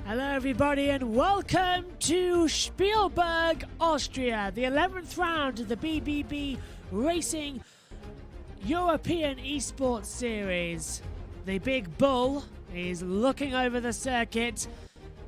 Hello everybody and welcome to Spielberg, Austria, the 11th round of the BBB Racing European Esports Series. The Big Bull is looking over the circuit,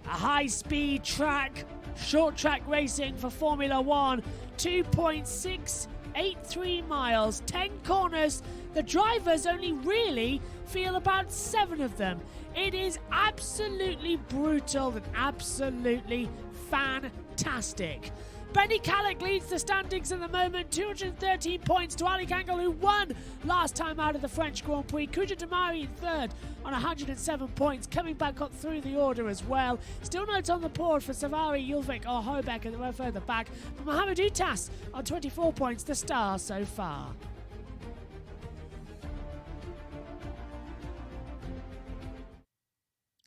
a high-speed track, short track racing for Formula 1, 2.683 miles, 10 corners. The drivers only really feel about 7 of them. It is absolutely brutal and absolutely fantastic. Benny Kallick leads the standings at the moment, 213 points to Ali Kangal, who won last time out of the French Grand Prix. Kuja Damari in third on 107 points, coming back up through the order as well. Still notes on the board for Savari, Julvik or Hobeck a little further back. But Mohamed Utas on 24 points, the star so far.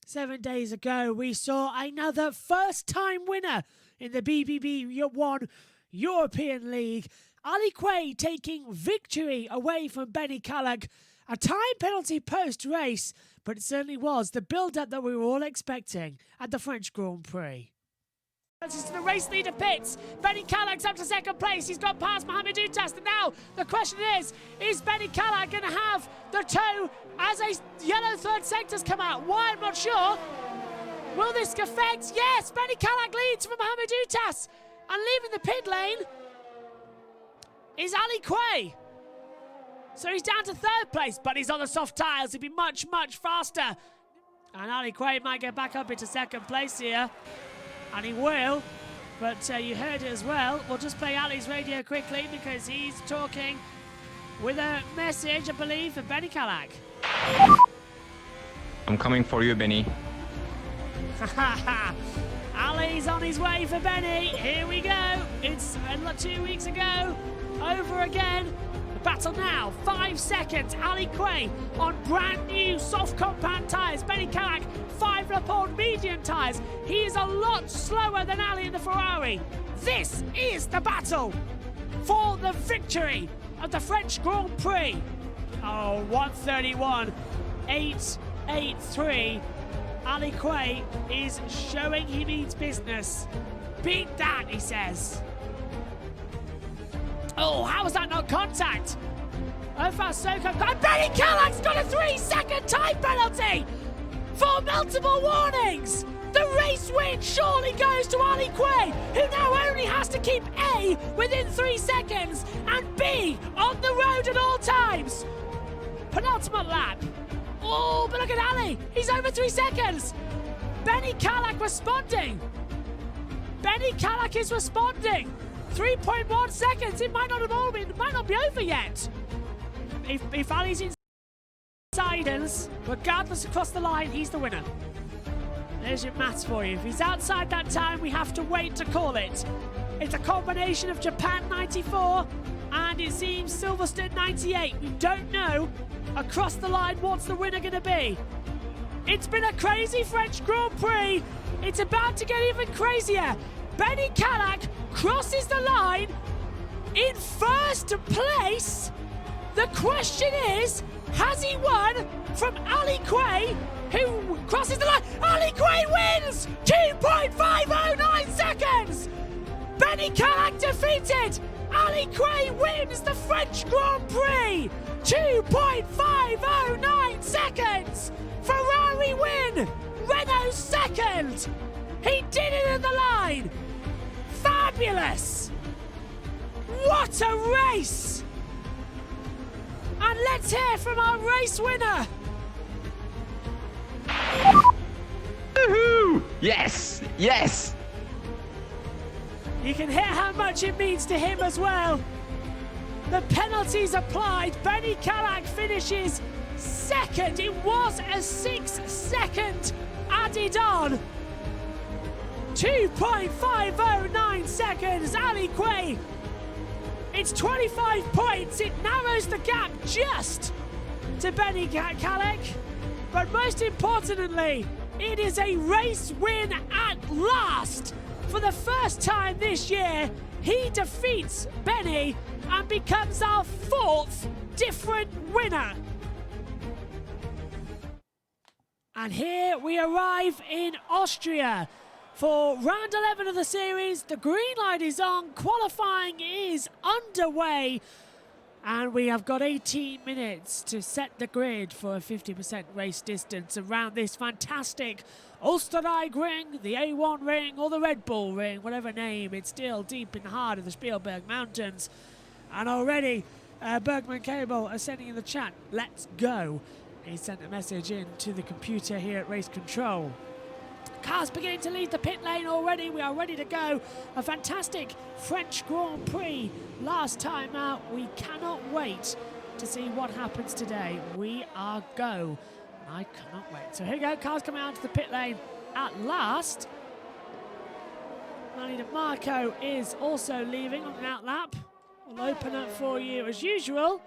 Seven days ago, we saw another first-time winner in the BBB 1 European League. Ali Quay taking victory away from Benny Kallick. A time penalty post-race, but it certainly was the build-up that we were all expecting at the French Grand Prix. This is the race leader pits. Benny Kallick's up to second place. He's got past Mohamed Utas. And now the question is Benny Kallick going to have the toe as a yellow third sector's come out? Why? I'm not sure. Will this affect? Yes, Benny Kallick leads from Mohamed Utas. And leaving the pit lane is Ali Quay. So he's down to third place, but he's on the soft tyres. He'll be much, much faster. And Ali Quay might get back up into second place here. And he will, but you heard it as well. We'll just play Ali's radio quickly because he's talking with a message, I believe, for Benny Kallick. I'm coming for you, Benny. Ali's on his way for Benny. Here we go. It's 2 weeks ago. Over again. The battle now. 5 seconds. Ali Quay on brand new soft compound tyres. Benny Kallick 5 lap on medium tyres. He is a lot slower than Ali in the Ferrari. This is the battle for the victory of the French Grand Prix. Oh, 131.883. Ali Quay is showing he means business. Beat that, he says. Oh, how was that not contact? Ofar Soko, and Benny Kallick's got a 3-second time penalty for multiple warnings. The race win surely goes to Ali Quay, who now only has to keep A within 3 seconds and B on the road at all times. Penultimate lap. Oh, but look at Ali. He's over 3 seconds. Benny Kallick responding. Benny Kallick is responding. 3.1 seconds. It might not have all been. It might not be over yet. If Ali's inside us, regardless across the line, he's the winner. There's your maths for you. If he's outside that time, we have to wait to call it. It's a combination of Japan 94 and it seems Silverstone 98. We don't know across the line what's the winner going to be. It's been a crazy French Grand Prix. It's about to get even crazier. Benny Kallick crosses the line in first place. The question is, has he won from Ali Quay, who crosses the line? Ali Quay wins! 2.509 seconds! Benny Kallick defeated! Ali Quay wins the French Grand Prix! 2.509 seconds! Ferrari win! Renault second! He did it at the line! Fabulous! What a race! And let's hear from our race winner. Woohoo! Yes! Yes! You can hear how much it means to him as well. The penalties applied. Benny Kallick finishes second. It was a 6-second added on. 2.509 seconds. Ali Quay. It's 25 points. It narrows the gap just to Benny Kallick. But most importantly, it is a race win at last. For the first time this year, he defeats Benny and becomes our 4th different winner. And here we arrive in Austria for round 11 of the series. The green light is on, qualifying is underway, and we have got 18 minutes to set the grid for a 50% race distance around this fantastic AUSTRIA ring, the A1 ring or the Red Bull ring, whatever name. It's still deep in the heart of the Spielberg Mountains. And already Bergman Cable are sending in the chat, let's go. He sent a message in to the computer here at Race Control. Cars beginning to leave the pit lane already. We are ready to go. A fantastic French Grand Prix last time out. We cannot wait to see what happens today. We are go. I cannot wait. So here we go. Cars coming out to the pit lane at last. Manny DeMarco is also leaving on an out lap. We'll open up for you as usual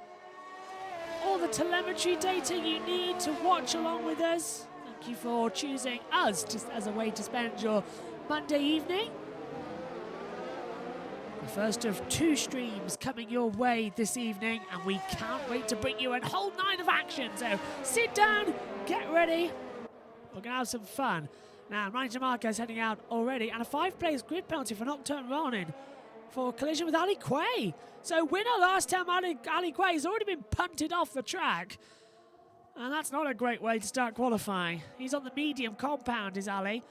all the telemetry data you need to watch along with us. Thank you for choosing us just as a way to spend your Monday evening. The first of 2 streams coming your way this evening, and we can't wait to bring you a whole night of action. So sit down, get ready. We're going to have some fun. Now, Manny DeMarco's heading out already, and a 5-place grid penalty for Nocturne Ronin for a collision with Ali Quay. So winner last time, Ali Quay has already been punted off the track. And that's not a great way to start qualifying. He's on the medium compound, is Ali.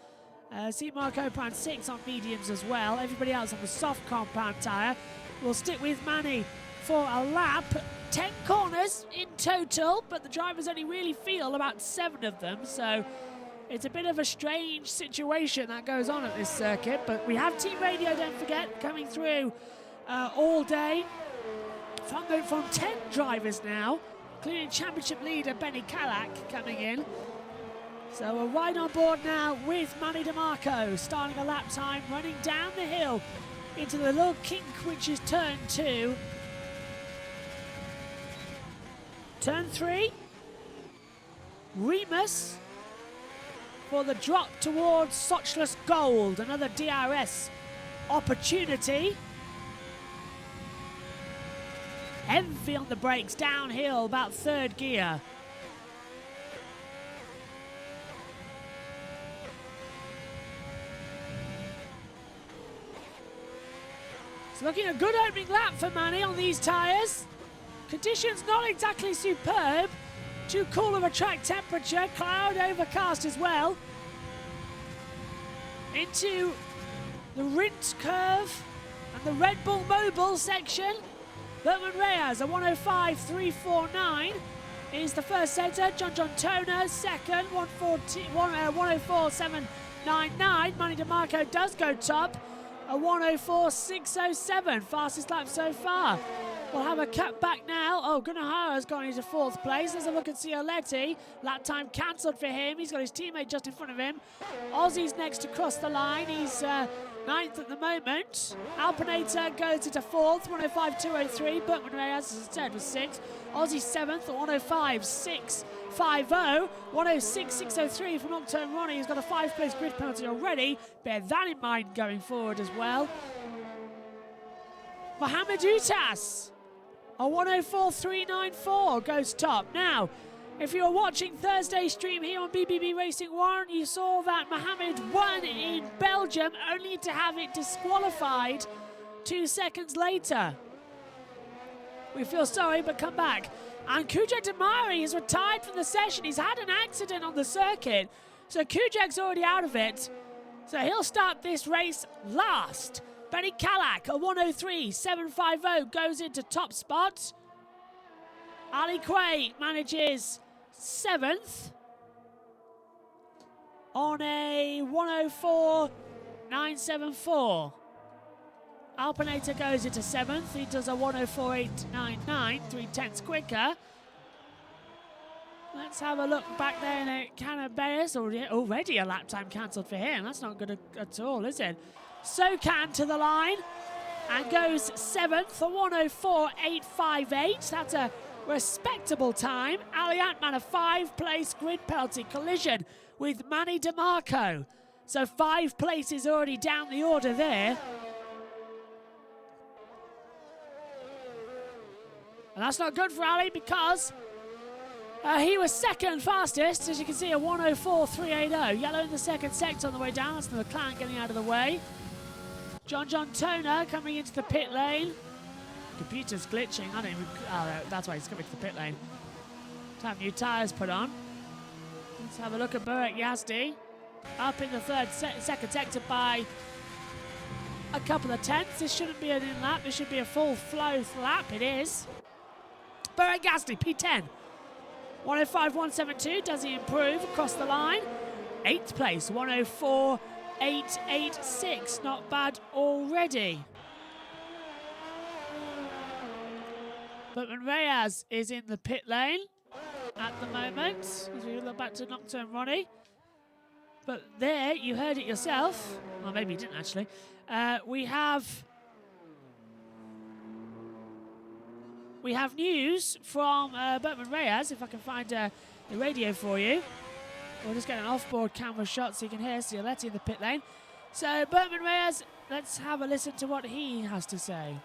See Marco Pan 6 on mediums as well. Everybody else on the soft compound tyre. We'll stick with Manny for a lap. 10 corners in total, but the drivers only really feel about 7 of them. So it's a bit of a strange situation that goes on at this circuit. But we have team radio, don't forget, coming through all day. From 10 drivers now, including championship leader Benny Kalak coming in. So we're right on board now with Manny DeMarco, starting a lap time, running down the hill into the little kink, which is turn 2. Turn 3, Remus for the drop towards Sochless Gold, another DRS opportunity. Heavy on the brakes, downhill, about 3rd gear. It's looking a good opening lap for Manny on these tyres. Conditions not exactly superb. Too cool of a track temperature, cloud overcast as well. Into the Rint curve and the Red Bull Mobile section. Bergman Reyes, a 105.349 is the first setter. John Toner, second, 104.799. Manny DeMarco does go top, a 104.607, fastest lap so far. We'll have a cut back now. Oh, Gunnahara's gone into 4th place. Let's have a look at Cioletti. Lap time cancelled for him. He's got his teammate just in front of him. Ozzy's next to cross the line. He's 9th at the moment. Alpinator goes into 4th, 105.203. Bergman Reyes, as I said, was 6th. Ozzy 7th, 105.650. 106.603 from Nocturne Ronnie, who's got a 5-place grid penalty already. Bear that in mind going forward as well. Mohamed Utas, a 104.394 goes top. Now, if you were watching Thursday's stream here on BBB Racing 1, you saw that Mohamed won in Belgium, only to have it disqualified 2 seconds later. We feel sorry, but come back. And Kujek Damari is retired from the session. He's had an accident on the circuit, so Kujak's already out of it. So he'll start this race last. Benny Kalak, a 103.750, goes into top spot. Ali Quay manages 7th on a 104.974. Alpinator goes into 7th. He does a 104.899, 3/10 quicker. Let's have a look back there at Canabeas. Already a lap time cancelled for him. That's not good at all, is it? Sokan to the line and goes 7th, a 104.858. That's a respectable time. Ali Antman, a 5-place grid penalty collision with Manny DeMarco. So 5 places already down the order there. And that's not good for Ali because He was second fastest, as you can see, a 104.380. Yellow in the second sector on the way down. That's the McLaren getting out of the way. John Toner coming into the pit lane. Computer's glitching. I don't even. Oh, that's why he's coming to the pit lane. To have new tyres put on. Let's have a look at Burak Yazdi. Up in the second sector by a couple of tenths. This shouldn't be an in lap. This should be a full flow lap. It is. Burak Yazdi, P10. 105.172. Does he improve across the line? 8th place. 104.886. Not bad already. But Reyes is in the pit lane at the moment, as we look back to Nocturne Ronnie. But there, you heard it yourself. Well, maybe you didn't actually. We have news from Bertman Reyes, if I can find the radio for you. We'll just get an off-board camera shot so you can hear Cialetti in the pit lane. So, Bertman Reyes, let's have a listen to what he has to say.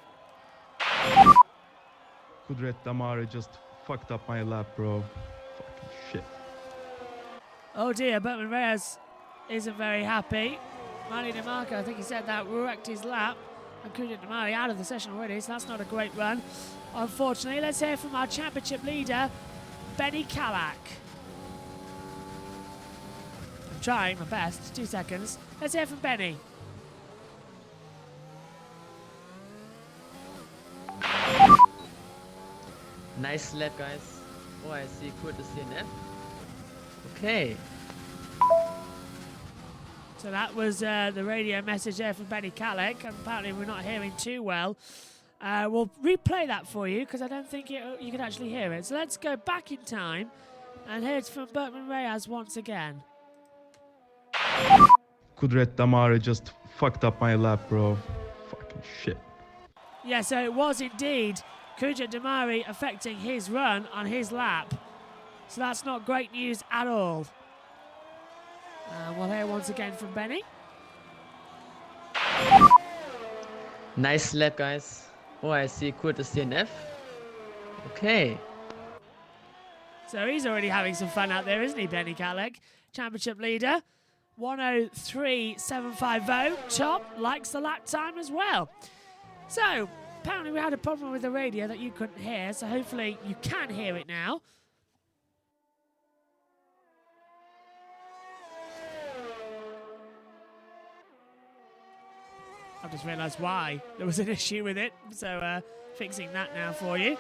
Kudret Damari just fucked up my lap, bro. Fucking shit. Oh dear, Bertman Reyes isn't very happy. Mali DeMarco, I think he said that, wrecked his lap. And Kudret Damari out of the session already, so that's not a great run. Unfortunately, let's hear from our championship leader, Benny Calac. I'm trying my best, 2 seconds. Let's hear from Benny. Nice lap, guys. Oh, I see. Cool to see an F. Okay. So that was the radio message there from Benny Calac. Apparently we're not hearing too well. We'll replay that for you because I don't think you can actually hear it. So let's go back in time and hear it from Bertman Reyes once again. Kudret Damari just fucked up my lap, bro. Fucking shit. Yeah, so it was indeed Kudret Damari affecting his run on his lap. So that's not great news at all. We'll hear once again from Benny. Nice lap, guys. Oh, I see. Cool to see an F. Okay. So he's already having some fun out there, isn't he, Benny Calac? Championship leader. 103.750. Top likes the lap time as well. So, apparently we had a problem with the radio that you couldn't hear, so hopefully you can hear it now. I've just realised why there was an issue with it, so fixing that now for you.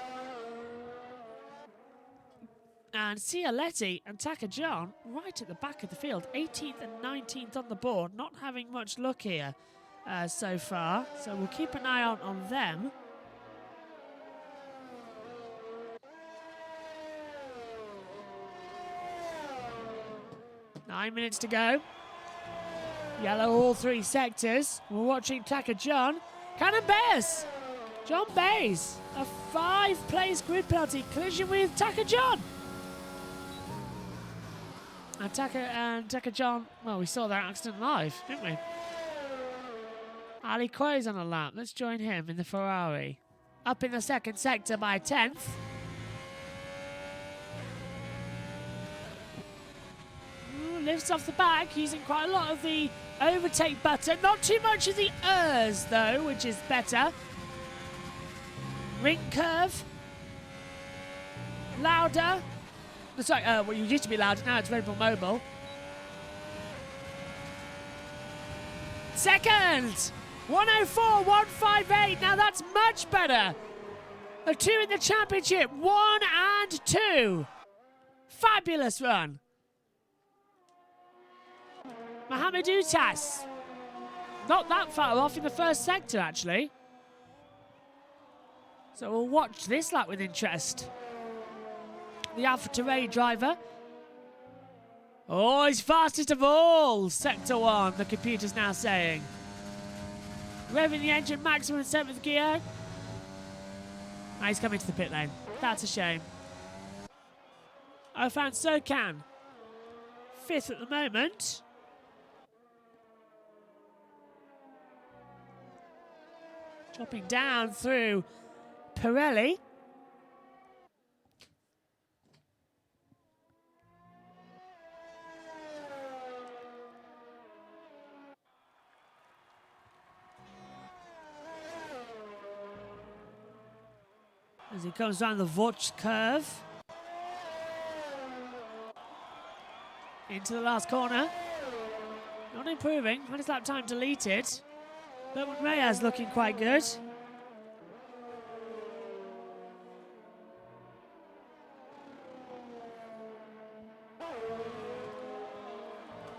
And Cialetti and Taka John right at the back of the field, 18th and 19th on the board, not having much luck here so far. So we'll keep an eye on them. Nine minutes to go. Yellow all three sectors. We're watching Taka John. Cannon Bays. John Bays. A 5-place grid penalty. Collision with Taka John. And Taka John, well, we saw that accident live, didn't we? Ali Quay's on a lap. Let's join him in the Ferrari. Up in the second sector by a 10th. Lifts off the back, using quite a lot of the overtake button. Not too much of the ERS, though, which is better. Ring curve. Louder. Sorry, well, you used to be louder, now it's Red Bull Mobile. Second! 104.158, now that's much better. A 2 in the championship, 1 and 2. Fabulous run. Mohamed Utas, not that far off in the first sector, actually. So we'll watch this lap with interest. The Alpha Terrain driver. Oh, he's fastest of all. Sector 1, the computer's now saying. Revving the engine maximum in 7th gear. Now he's coming to the pit lane. That's a shame. Ofan Sokan, 5th at the moment. Dropping down through Pirelli. as he comes down the Vutch curve. Into the last corner. Not improving. Had his lap time deleted. But Reyes looking quite good.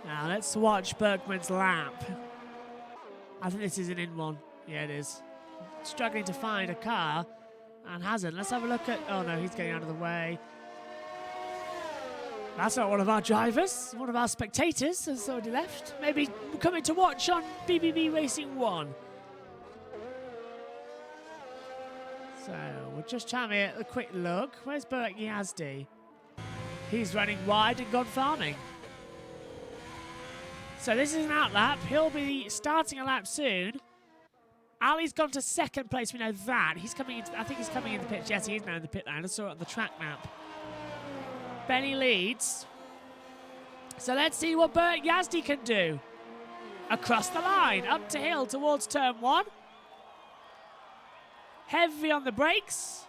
Now let's watch Bergman's lap. I think this is an in one. Yeah, it is. Struggling to find a car and hasn't. Let's have a look at... Oh no, he's getting out of the way. That's not one of our drivers. One of our spectators has already left. Maybe coming to watch on BBB Racing 1. So we're just having a quick look. Where's Burak Yazdi? He's running wide and gone farming. So this is an outlap. He'll be starting a lap soon. Ali's gone to second place. We know that. He's coming into, I think he's coming in the pit. Yes, he is now in the pit lane. I saw it on the track map. Benny leads. So let's see what Burak Yazdi can do. Across the line, up to hill towards turn 1. Heavy on the brakes.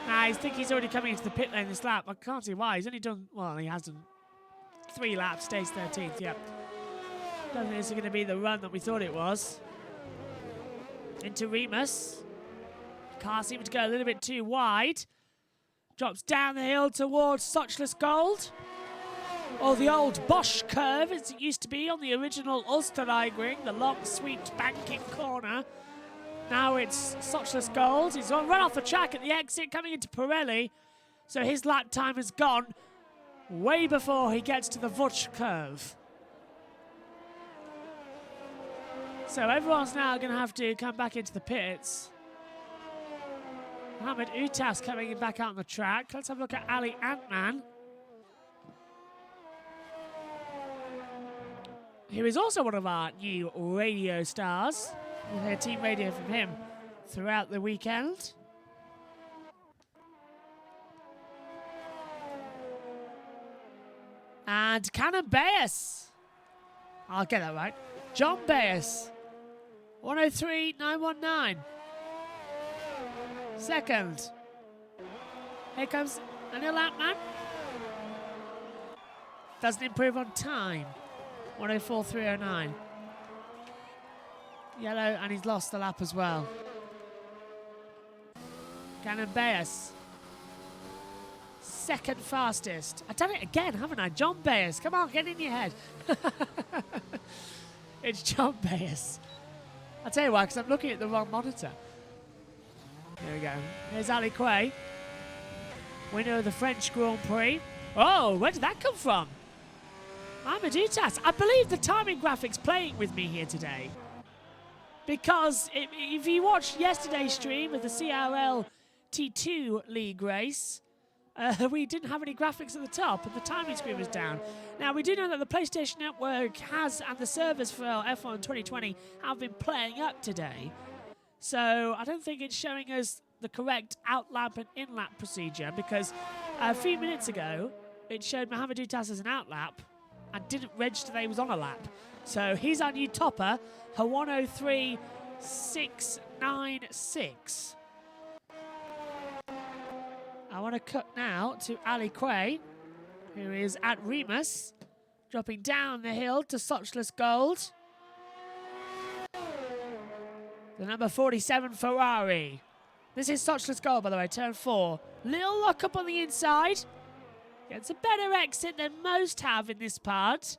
I think he's already coming into the pit lane this lap. I can't see why. He's only done, well, he has done 3 laps, stays 13th, yep. Don't think this is going to be the run that we thought it was. Into Remus. Car seems to go a little bit too wide. Drops down the hill towards Sochless Gold. Or the old Bosch curve as it used to be on the original AUSTRIA ring, the long, sweet banking corner. Now it's Sochless Gold. He's run off the track at the exit, coming into Pirelli. So his lap time has gone way before he gets to the Vutch curve. So everyone's now going to have to come back into the pits. Mohamed Utas coming back out on the track. Let's have a look at Ali Antman, who is also one of our new radio stars. We'll hear team radio from him throughout the weekend. And Canon Baez. I'll get that right. John Baez. 103.919. Second. Here comes Anil Atman. Doesn't improve on time. 104.309. Yellow, and he's lost the lap as well. Canon Baez. Second fastest. I've done it again, haven't I? John Baez. Come on, get in your head. It's John Baez. I'll tell you why, because I'm looking at the wrong monitor. There we go. Here's Ali Quay. Winner of the French Grand Prix. Oh, where did that come from? Mohamed Utas. I believe the timing graphics playing with me here today. Because if you watched yesterday's stream of the CRL T2 League race, we didn't have any graphics at the top and the timing screen was down. Now, we do know that the PlayStation Network has, and the servers for F1 2020 have been playing up today. So I don't think it's showing us the correct outlap and in-lap procedure, because a few minutes ago, it showed Mohamed Utas as an outlap and didn't register that he was on a lap. So he's our new topper, a 103.696. I want to cut now to Ali Quay, who is at Remus, dropping down the hill to Sochless Gold. The number 47 Ferrari. This is Sochless Gold, by the way, turn 4. Little lock up on the inside. Gets a better exit than most have in this part.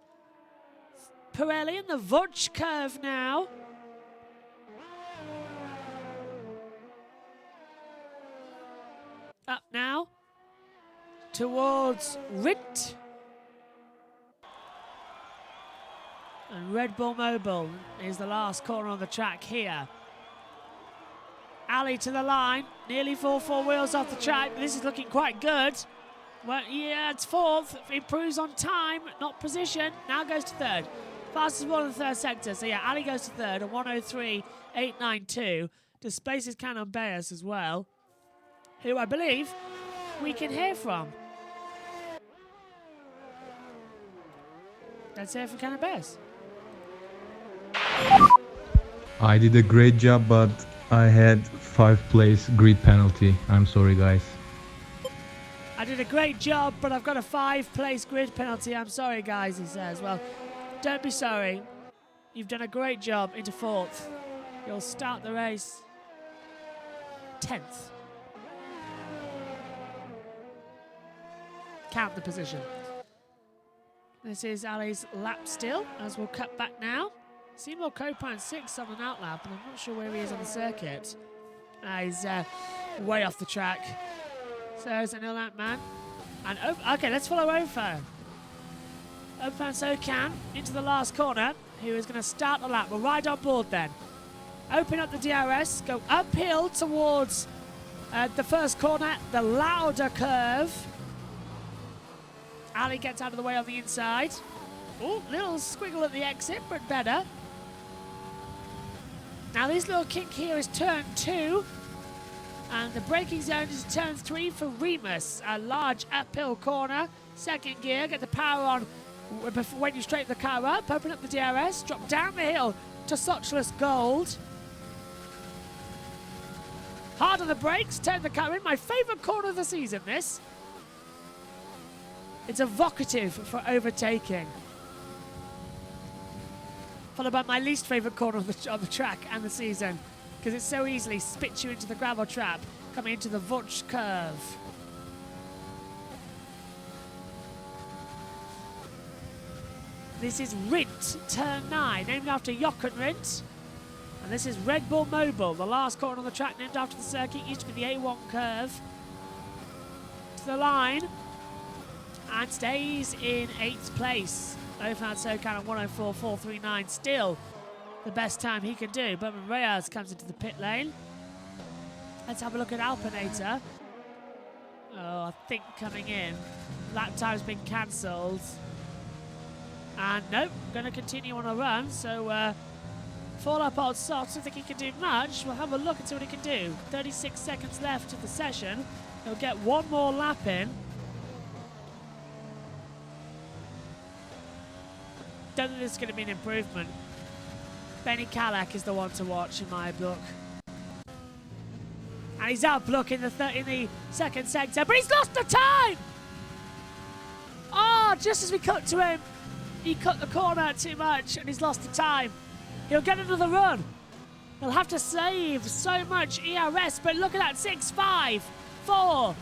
Pirelli in the Vutch curve now. Up now towards Rit. And Red Bull Mobile is the last corner on the track here. Ali to the line, nearly 4 wheels off the track. This is looking quite good. Well, yeah, it's 4th. Improves on time, not position. Now goes to 3rd. Fastest one in the 3rd sector. So yeah, Ali goes to 3rd at 103.892. Displaces Canon Baez as well, who I believe we can hear from. Let's hear from Canon Baez. I did a great job, but I had 5th-place grid penalty. I'm sorry, guys. I did a great job, but I've got a 5th-place grid penalty. I'm sorry, guys, he says. Well, don't be sorry. You've done a great job into 4th. You'll start the race 10th. Count the position. This is Ali's lap still, as we'll cut back now. Seymour Copan 6th on an outlap, and I'm not sure where he is on the circuit. He's way off the track. So there's an lap man. And okay, let's follow Ofo. Opan Sokan into the last corner, who is going to start the lap. We'll ride on board then. Open up the DRS, go uphill towards the first corner, the Lauda curve. Ali gets out of the way on the inside. Oh, little squiggle at the exit, but better. Now this little kink here is turn 2. And the braking zone is turn 3 for Remus. A large uphill corner. Second gear, get the power on when you straighten the car up. Open up the DRS, drop down the hill to Socialist Gold. Hard on the brakes, turn the car in. My favourite corner of the season, this. It's evocative for overtaking. Followed by my least favourite corner on the track and the season, because it so easily spits you into the gravel trap coming into the Vutch curve. This is Rint, turn 9, named after Jochen Rint. And this is Red Bull Mobile, the last corner on the track named after the circuit. Used to be the A1 curve. To the line. And stays in 8th place. Ofan Sokan at 104.439, still the best time he can do. Bowman Reyes comes into the pit lane. Let's have a look at Alpinator. Oh, I think coming in. Lap time's been cancelled. And nope, going to continue on a run. So, fall up old socks. I don't think he can do much. We'll have a look and see what he can do. 36 seconds left of the session. He'll get one more lap in. Don't think this is going to be an improvement. Benny Callach is the one to watch in my book. And he's up, look, in the second sector, but he's lost the time! Oh, just as we cut to him, he cut the corner too much and he's lost the time. He'll get another run. He'll have to save so much ERS, but look at that, 6, 5, 4,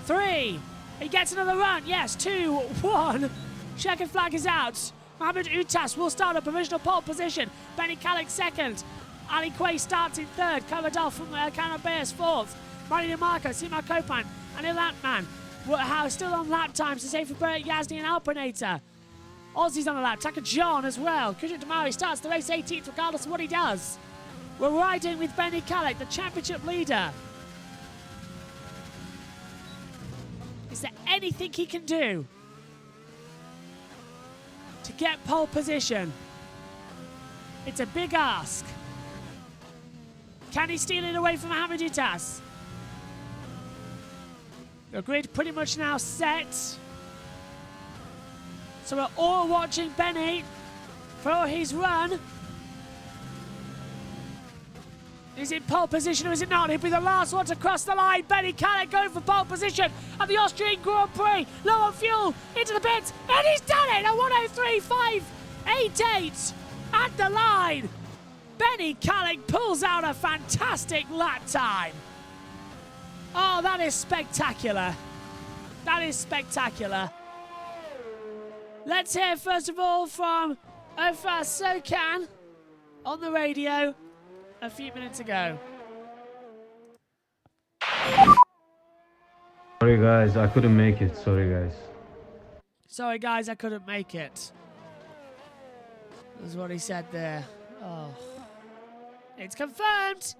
3. He gets another run, yes, 2, 1. Checkered flag is out. Mohamed Utas will start a provisional pole position. Benny Callach second. Ali Quay starts in third. Coverdell from Canabeas fourth. Marty DeMarco, Seymour Copan, and Ilatman. Still on lap times to save for Bert Yazdi and Alpinator. Aussie's on a lap. Taka John as well. Christian Damari starts the race 18th regardless of what he does. We're riding with Benny Callach, the championship leader. Is there anything he can do to get pole position? It's a big ask. Can he steal it away from Mohamed Utas? The grid pretty much now set. So we're all watching Benny for his run. Is it pole position or is it not? He'll be the last one to cross the line. Benny Callach going for pole position at the Austrian Grand Prix. Low on fuel, into the pits, and he's done it at 103.588 at the line. Benny Callach pulls out a fantastic lap time. Oh, that is spectacular. That is spectacular. Let's hear first of all from Ofan Sokan on the radio a few minutes ago. Sorry guys, I couldn't make it. Sorry guys. Sorry guys, I couldn't make it. That's what he said there. Oh. It's confirmed.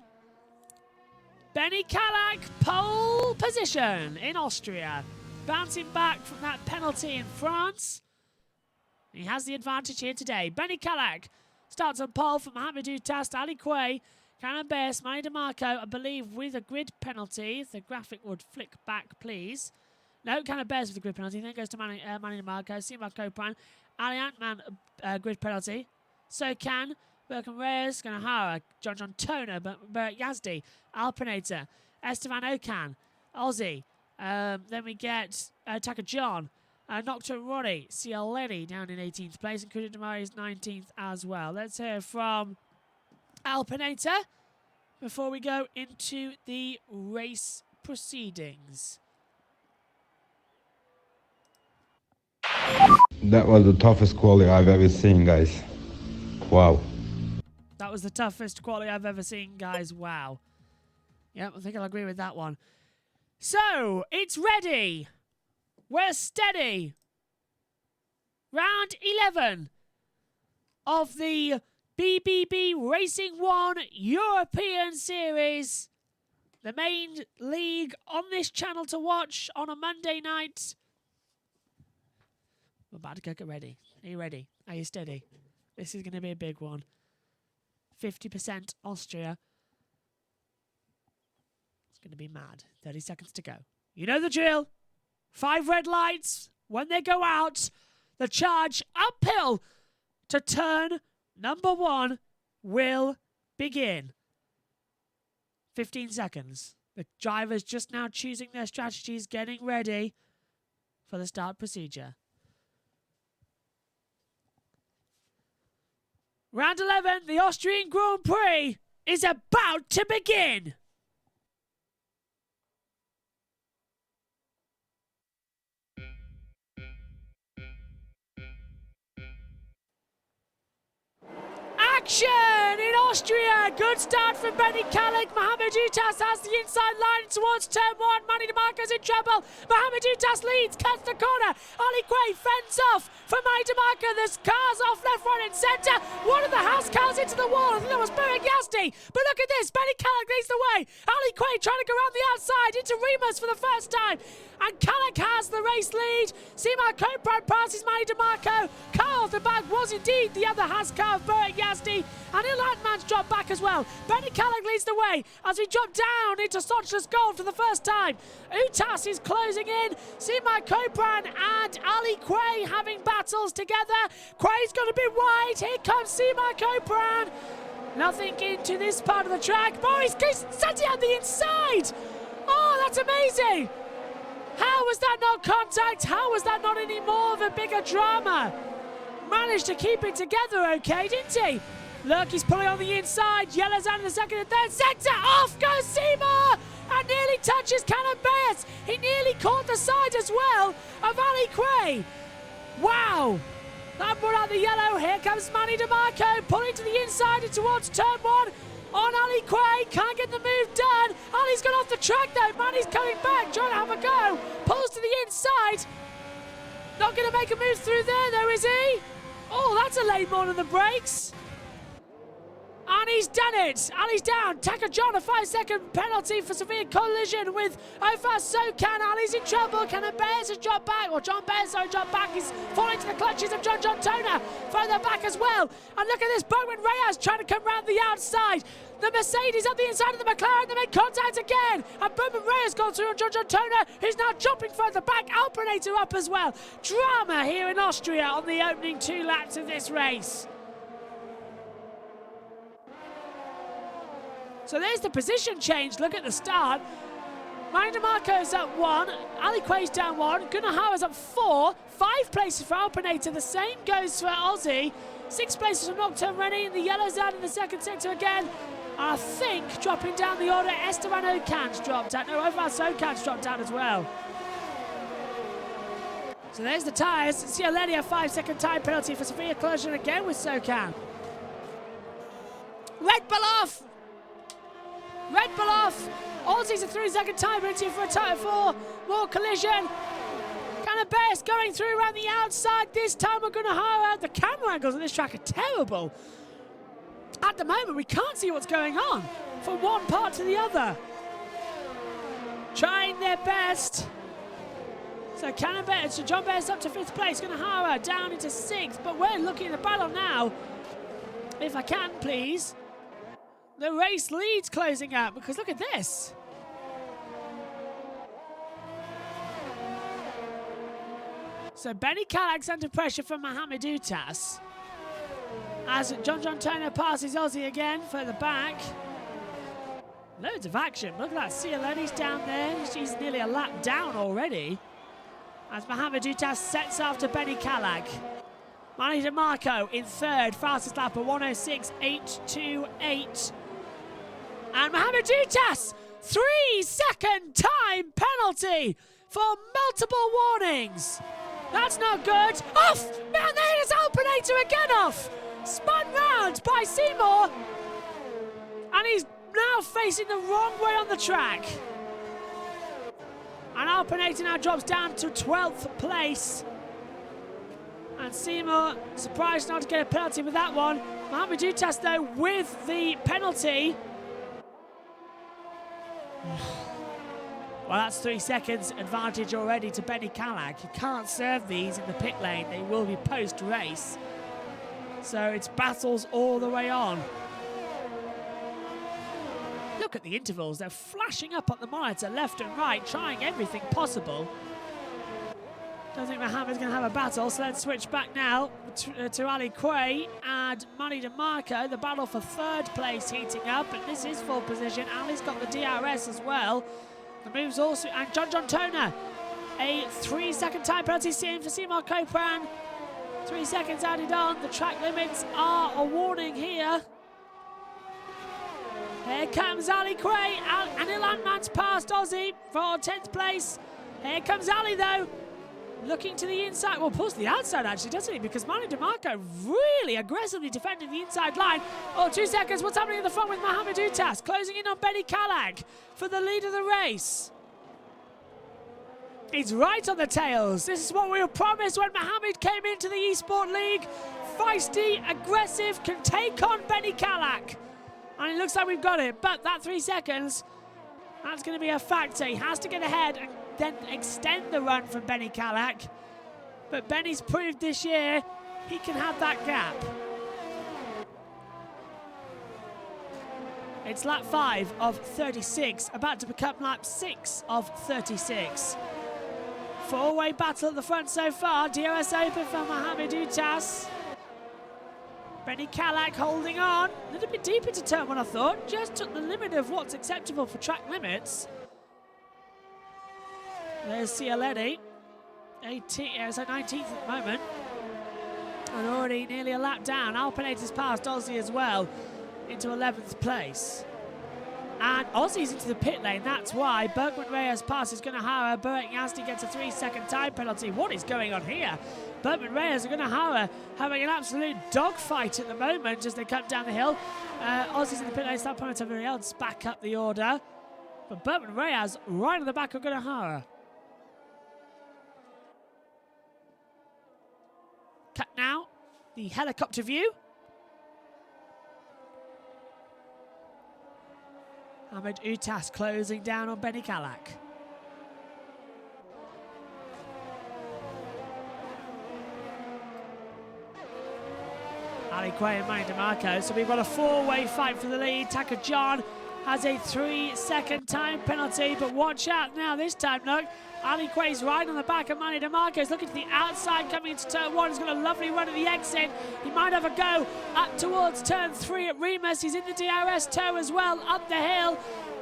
Benny Callach, pole position in Austria. Bouncing back from that penalty in France. He has the advantage here today. Benny Callach starts on pole for Mohamed Utas, Ali Quay, Canabeas, Manny DeMarco, I believe, with a grid penalty. If the graphic would flick back, please. No, Canabeas with a grid penalty. Then it goes to Manny DeMarco, Seymour Copan, Ali Antman, grid penalty. Sokan, Berkan Reyes, Ganahara, John Toner, Beric Yazdi, Alpinator, Esteban Okan, Ozzy. Then we get Taka John, Nocturne Roddy, CL Lenny down in 18th place, and Kudu Damari is 19th as well. Let's hear from Alpinator before we go into the race proceedings. That was the toughest quali I've ever seen, guys. Wow. That was the toughest quali I've ever seen, guys. Wow. Yep, I think I'll agree with that one. So, it's ready. We're steady. Round 11 of the BBB Racing 1 European Series. The main league on this channel to watch on a Monday night. We're about to go get ready. Are you ready? Are you steady? This is going to be a big one. 50% Austria. It's going to be mad. 30 seconds to go. You know the drill. 5 red lights. When they go out, the charge uphill to turn number 1 will begin. 15 seconds. The drivers just now choosing their strategies, getting ready for the start procedure. Round 11, the Austrian Grand Prix is about to begin. Action in Austria. Good start from Benny Kallik. Mohamed Utas has the inside line towards turn 1. Manny DeMarco's in trouble. Mohamed Utas leads, cuts the corner. Ali Quay fends off from Manny DeMarco. There's cars off left, right and centre. One of the house cars into the wall. I think that was Beric Yazdi. But look at this. Benny Kallik leads the way. Ali Quay trying to go around the outside into Remus for the first time. And Kallik has the race lead. Seymour Copeland passes Manny DeMarco. Car off the back was indeed the other has car of Beric Yazdi. And Ilandman's dropped back as well. Benny Kallik leads the way as we drop down into Sochler's Gold for the first time. Utas is closing in. Seymour Copeland and Ali Quay having battles together. Quay's got a bit wide. Here comes Seymour Copeland. Nothing into this part of the track. Boris Santi on the inside. Oh, that's amazing. How was that not contact? How was that not any more of a bigger drama? Managed to keep it together okay, didn't he? Look, he's pulling on the inside. Yellow's out in the second and third sector. Off goes Seymour and nearly touches Callum Baez. He nearly caught the side as well of Ali Quay. Wow. That brought out the yellow. Here comes Manny DeMarco pulling to the inside and towards turn 1. On Ali Quay, can't get the move done. Ali's gone off the track though. Manny's coming back, trying to have a go. Pulls to the inside. Not going to make a move through there though, is he? Oh, that's a late one on the brakes. And he's done it. Ali's down. Taka John, a 5-second penalty for severe collision with Ofar Sokan. Ali's in trouble. Cannon Bears has dropped back. Or John Bears, sorry, dropped back. He's falling to the clutches of John Toner. Further back as well. And look at this. Bowman Reyes trying to come round the outside. The Mercedes up the inside of the McLaren. They make contact again. And Bowman Reyes gone through on John Toner, who's now jumping further back. Alpinator up as well. Drama here in Austria on the opening 2 laps of this race. So there's the position change. Look at the start. Manny DeMarco's up 1. Ali Quay's down 1. Gunahar's up 4. 5 places for Alpinator. The same goes for Aussie. 6 places for Nocturne Rennie. And the yellow's out in the second sector again. And I think dropping down the order, Esteban Okan's dropped out. No, Ofar Sokan's dropped out as well. So there's the tyres. Cialeni, a 5-second time penalty for severe collision again with Sokan. Red Bull off. Red Bull off. Aussie's a 3-second time penalty for a tyre 4. More collision. Canabes going through around the outside. This time we're going to hire. The camera angles on this track are terrible. At the moment, we can't see what's going on from one part to the other. Trying their best. So Canabes, so John Bears up to 5th place. Going to hire down into 6th. But we're looking at the battle now. If I can, please. The race leads closing out, because look at this. So Benny Kallik's under pressure from Mohamed Utas. as John Turner passes Aussie again further back. Loads of action. Look at that. Cialoni's down there. She's nearly a lap down already. As Mohamed Utas sets after Benny Callag. Manny DeMarco in third. Fastest lap of 106.828. And Mohamed Utas, 3-second time penalty for multiple warnings. That's not good. Off! Man, there is Alpinator again off. Spun round by Seymour. And he's now facing the wrong way on the track. And Alpinator now drops down to 12th place. And Seymour surprised not to get a penalty with that one. Mohamed Utas, though, with the penalty. Well, that's 3 seconds advantage already to Benny Callag. He can't serve these in the pit lane. They will be post-race. So it's battles all the way on. Look at the intervals. They're flashing up on the monitor left and right, trying everything possible. Don't think Mohamed's going to have a battle, so let's switch back now to Ali Quay and Manny DeMarco. The battle for third place heating up, and this is full position. Ali's got the DRS as well. The moves also, and John Toner, a 3-second time penalty for Seymour Copran. 3 seconds added on. The track limits are a warning here. Here comes Ali Quay, and Ilanman's past Aussie for 10th place. Here comes Ali though, looking to the inside, well, pulls to the outside actually, doesn't he? Because Manny DeMarco really aggressively defending the inside line. Oh, 2 seconds, what's happening in the front with Mohamed Utas? Closing in on Benny Callag for the lead of the race. He's right on the tails. This is what we were promised when Mohamed came into the eSport League. Feisty, aggressive, can take on Benny Callag. And it looks like we've got it, but that 3 seconds, that's going to be a factor. He has to get ahead and then extend the run from Benny Callag. But Benny's proved this year he can have that gap. It's lap 5 of 36, about to become lap 6 of 36. Four-way battle at the front so far. DRS open for Mohamed Utas. Benny Callag holding on. A little bit deep into turn 1, I thought. Just took the limit of what's acceptable for track limits. There's Cialetti. 19th at the moment. And already nearly a lap down. Alpinator's passed Aussie as well into 11th place. And Aussie's into the pit lane, that's why. Bergman Reyes passes Gunahara. Burek Yazdi gets a 3-second time penalty. What is going on here? Bergman Reyes and Gunahara having an absolute dogfight at the moment as they come down the hill. Aussie's in the pit lane, start pulling everybody else back up the order. But Bergman Reyes right on the back of Gunahara. Cut now, the helicopter view. Mohamed Utas closing down on Benny Callag. Ali Quay and Manny DeMarco. So we've got a 4-way fight for the lead. Taka John has a 3-second time penalty, but watch out now this time, look. Ali Quay's right on the back of Manny DeMarco. He's looking to the outside coming into turn 1. He's got a lovely run at the exit. He might have a go up towards turn 3 at Remus. He's in the DRS toe as well, up the hill.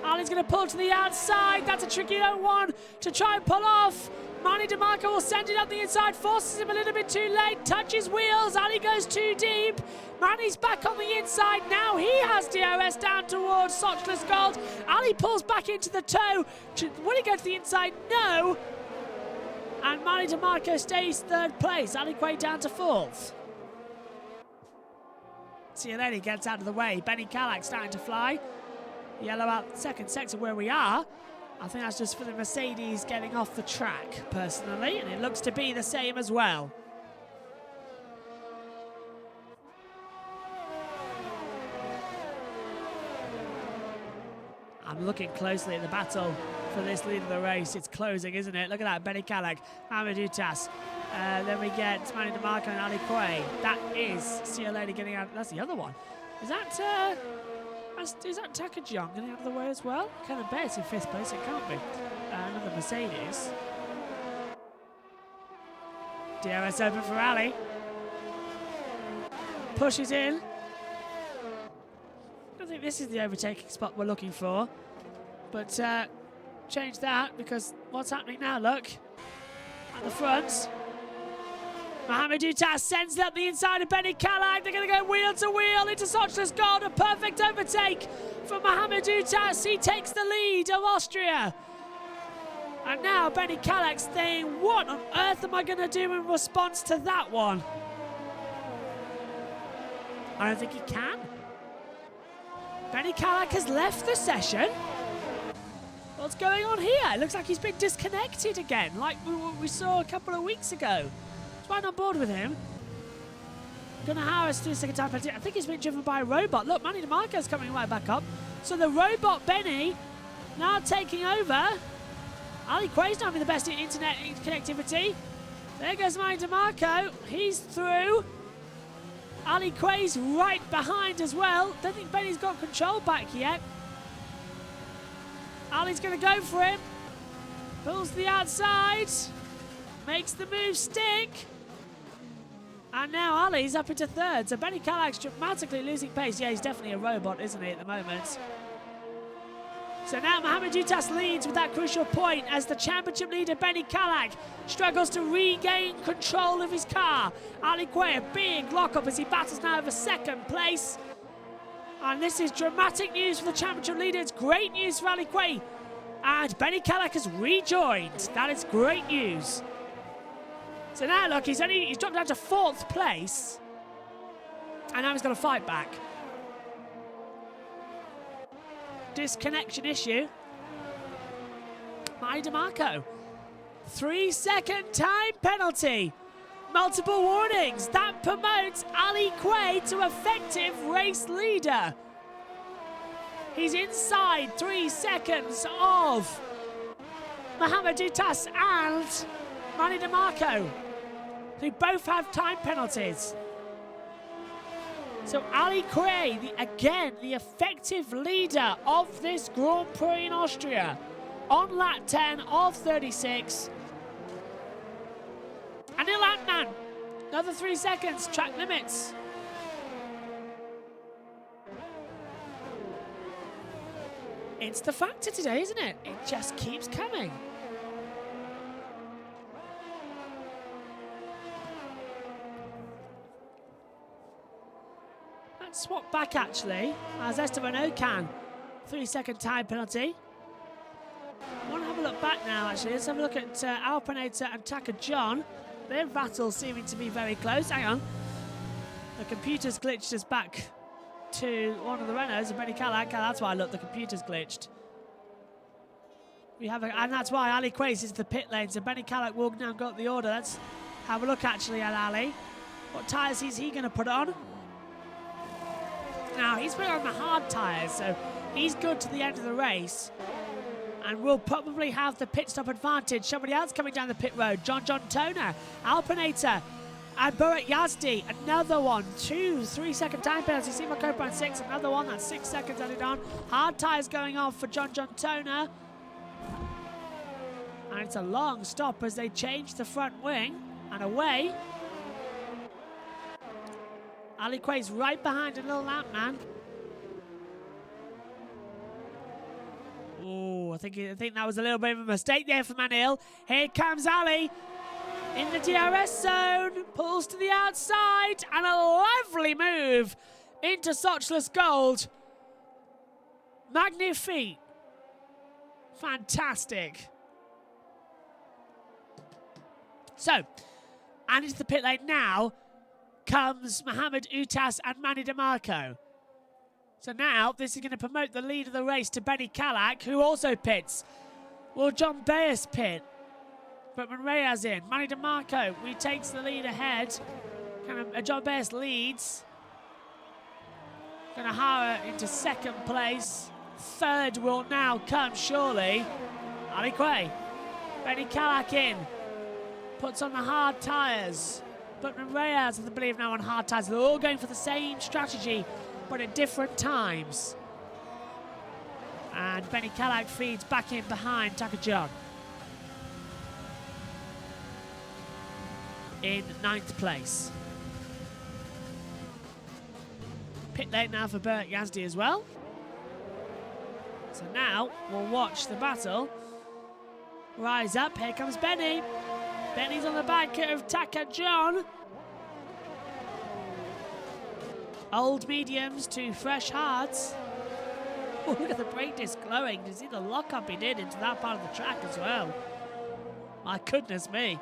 Ali's going to pull to the outside. That's a tricky one to try and pull off. Manny DeMarco will send it up the inside, forces him a little bit too late, touches wheels, Ali goes too deep. Manny's back on the inside, now he has DRS down towards Sochless Gold. Ali pulls back into the toe. Will he go to the inside? No. And Manny DeMarco stays 3rd place. Ali Quay down to 4th. Cialetti gets out of the way. Benny Callag starting to fly. Yellow out 2nd sector where we are. I think that's just for the Mercedes getting off the track, personally, and it looks to be the same as well. I'm looking closely at the battle for this lead of the race. It's closing, isn't it? Look at that, Benny Callag, Mohamed Utas. Then we get Manny DeMarco and Ali Quay. That is Cialetti getting out. That's the other one. Is that Taka John getting out of the way as well? Kevin Bates in 5th place, it can't be. Another Mercedes. DRS open for Ali. pushes in. I don't think this is the overtaking spot we're looking for. But change that, because what's happening now, look. At the front. Mohamed Utas sends it up the inside of Benny Callagh. They're going to go wheel to wheel into Socialist Gold. A perfect overtake for Mohamed Utas. He takes the lead of Austria. And now Benny Callagh saying, what on earth am I going to do in response to that one? I don't think he can. Benny Callagh has left the session. What's going on here? It looks like he's been disconnected again, like we saw a couple of weeks ago. Right on board with him. Gonna Harris do a second time penalty. I think he's been driven by a robot. Look, Manny DeMarco's coming right back up. So the robot Benny now taking over. Ali Quay's not having the best internet connectivity. There goes Manny DeMarco. He's through. Ali Quay's right behind as well. Don't think Benny's got control back yet. Ali's gonna go for him. Pulls to the outside. Makes the move stick. And now Ali's up into third. So Benny Callagh's dramatically losing pace. Yeah, he's definitely a robot, isn't he, at the moment? So now Mohamed Utas leads with that crucial point as the championship leader Benny Callagh struggles to regain control of his car. Ali Quay, a big lock-up as he battles now over second place. And this is dramatic news for the championship leader. It's great news for Ali Quay. And Benny Callagh has rejoined. That is great news. So now, look, he's dropped down to 4th place. And now he's got to fight back. Disconnection issue. Manny DeMarco. 3-second time penalty. Multiple warnings. That promotes Ali Quay to effective race leader. He's inside 3 seconds of Mohamed Utas and Manny DeMarco. They both have time penalties. So Ali Quay, again, the effective leader of this Grand Prix in Austria, on lap 10 of 36. And Neil Antman, another 3 seconds, track limits. It's the factor today, isn't it? It just keeps coming. Let's swap back, actually, as Esteban Ocon. 3-second time penalty. I want to have a look back now, actually. Let's have a look at Alpinator and Taka John. Their battle seeming to be very close. Hang on. The computer's glitched us back to one of the Renaults, Benny Callagh. That's why, look, the computer's glitched. And that's why Ali Quay's is the pit lane, so Benny Callagh will now go up the order. Let's have a look, actually, at Ali. What tyres is he going to put on? Now, he's put on the hard tyres, so he's good to the end of the race. And will probably have the pit stop advantage. Somebody else coming down the pit road. John Toner, Alpinator, and Burak Yazdi. Another one. 2-3-second time penalty. Sima Cooper on 6. Another one. That's 6 seconds added on. Hard tyres going on for John Toner. And it's a long stop as they change the front wing. And away. Ali Quay's right behind a little lamp man. Oh, I think that was a little bit of a mistake there for Manil. Here comes Ali in the DRS zone. Pulls to the outside and a lovely move into Socialist Gold. Magnifique. Fantastic. So, and into the pit lane now comes Mohamed Utas and Manny DeMarco. So now this is going to promote the lead of the race to Benny Callagh, who also pits. Will John Baez pit? But Reyes in. Manny DeMarco retakes the lead ahead. John Baez leads. Ganahara into second place. Third will now come, surely. Ali Quay. Benny Callagh in. Puts on the hard tyres. But Reyes, I believe, now on hard tyres. They're all going for the same strategy, but at different times. And Benny Callagh feeds back in behind Taka John. In 9th place. Pit lane now for Bert Yazdi as well. So now we'll watch the battle rise up. Here comes Benny. Benny's on the back of Taka John. Old mediums to fresh hards. Oh, look at the brake disc glowing. You see the lockup he did into that part of the track as well. My goodness me.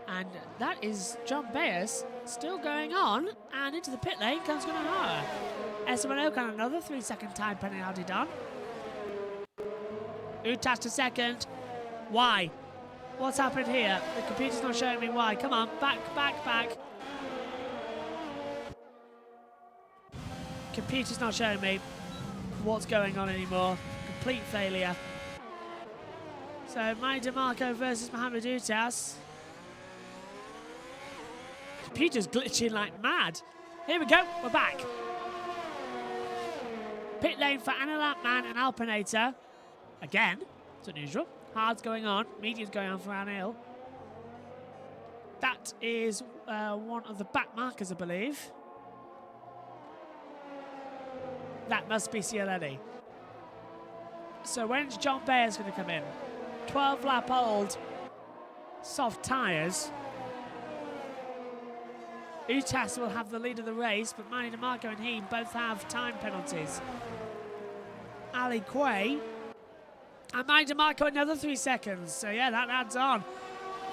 And that is John Bayes still going on. And into the pit lane comes Gunnahara. Esteban Ocon, another 3-second time penalty done. Utas to second. Why? What's happened here? The computer's not showing me why. Come on, back. Computer's not showing me what's going on anymore. Complete failure. So, Manny DeMarco versus Mohamed Utas. Computer's glitching like mad. Here we go, we're back. Pit lane for Anil Atman and Alpinator. Again, it's unusual. Hard's going on, medium's going on for Anil. That is one of the back markers, I believe. That must be Cialetti. So when's John Bayes going to come in? 12 lap old, soft tyres. Utas will have the lead of the race, but Manny DeMarco and he both have time penalties. Ali Quay and Manny DeMarco another 3 seconds. So yeah, that adds on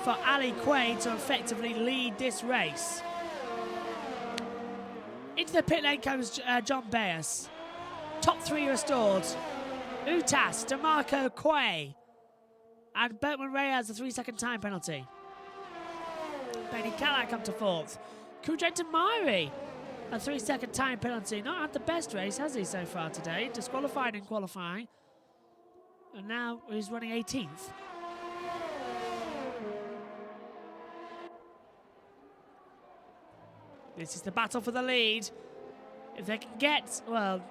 for Ali Quay to effectively lead this race. Into the pit lane comes John Bayes. Top 3 restored. Utas, DeMarco, Quay. And Bertman Reyes a 3-second time penalty. Benny Cadillac up to 4th. Kujenta Mairi, a 3-second time penalty. Not had the best race, has he, so far today? Disqualified in qualifying. And now he's running 18th. This is the battle for the lead. If they can get, well,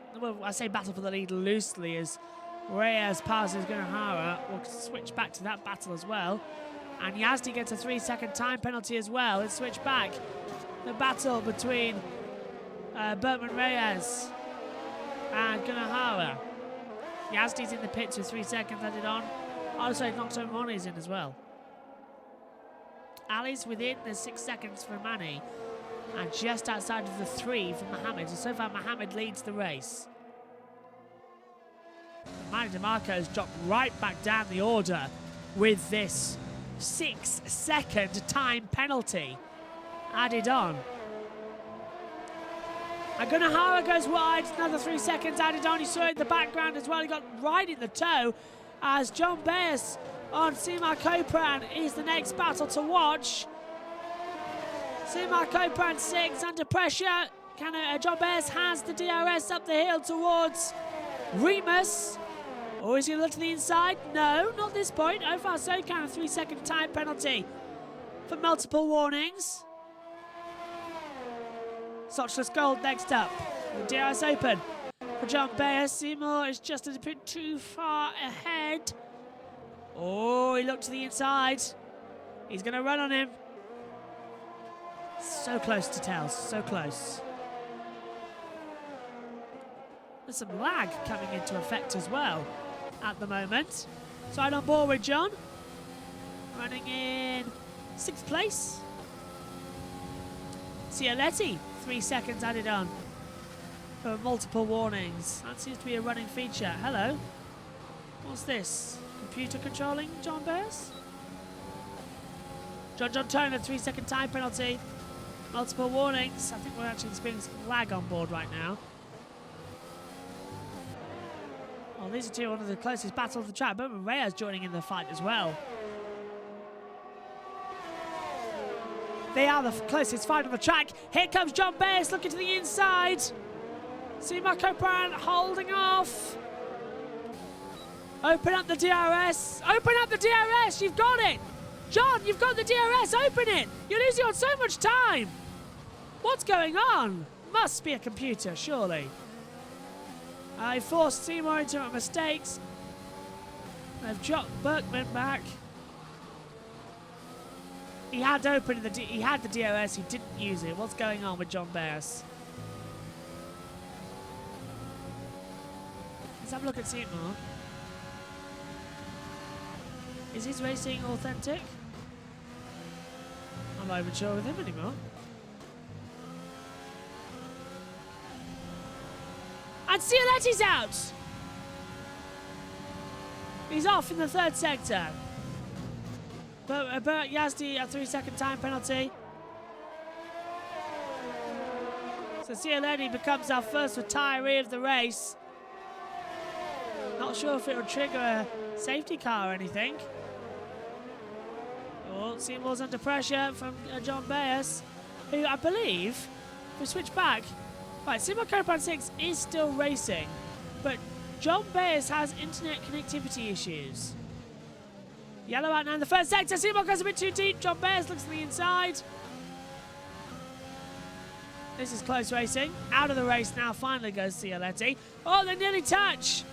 I say battle for the lead loosely as Reyes passes Gunnahara. We'll switch back to that battle as well. And Yazdi gets a 3-second time penalty as well. Let's switch back. The battle between Bertman Reyes and Gunnahara. Yazdi's in the pits with 3 seconds added on. Oh, sorry, Nocto Moni's in as well. Ali's within the 6 seconds for Manny. And just outside of the 3 for Mohamed. So far, Mohamed leads the race. Manny DeMarco has dropped right back down the order with this 6-second time penalty added on. And Gunnahara goes wide, another 3 seconds added on. You saw it in the background as well. He got right in the toe as John Bayes on Seymour Copran is the next battle to watch. Seymour Copran 6 under pressure. John Bayes has the DRS up the hill towards Remus. Or is he going to look to the inside? No, not this point. Ofar Sokan, a 3-second time penalty for multiple warnings. Sochless Gold next up. The DRS open for John Bayes. Seymour is just a bit too far ahead. Oh, he looked to the inside. He's going to run on him. So close to tell, so close. There's some lag coming into effect as well at the moment. So I'm on board with John. Running in 6th place. Cialetti, 3 seconds added on for multiple warnings. That seems to be a running feature. Hello. What's this? Computer controlling John Bayes? John Turner, 3-second time penalty. Multiple warnings. I think we're actually experiencing lag on board right now. Well, these are one of the closest battles of the track. Bertman Reyes joining in the fight as well. They are the closest fight on the track. Here comes John Bayes looking to the inside. Seymour Copran holding off. Open up the DRS. Open up the DRS. You've got it. John, you've got the DRS. Open it. You're losing on so much time. What's going on? Must be a computer, surely. I forced Seymour into mistakes. They've dropped Berkman back. He had opened he had the DRS, he didn't use it. What's going on with John Baez? Let's have a look at Seymour. Is his racing authentic? I'm not even sure with him anymore. And Cioletti's out! He's off in the third sector. But Yazdi, a 3-second time penalty. So Cioletti becomes our first retiree of the race. Not sure if it will trigger a safety car or anything. Oh, Seymour's under pressure from John Baez, who I believe, if we switch back, right, Seymour Copan 6 is still racing, but John Baez has internet connectivity issues. Yellow out now in the first sector. Seymour goes a bit too deep. John Baez looks to the inside. This is close racing. Out of the race now finally goes Cioletti. Oh, they nearly touch.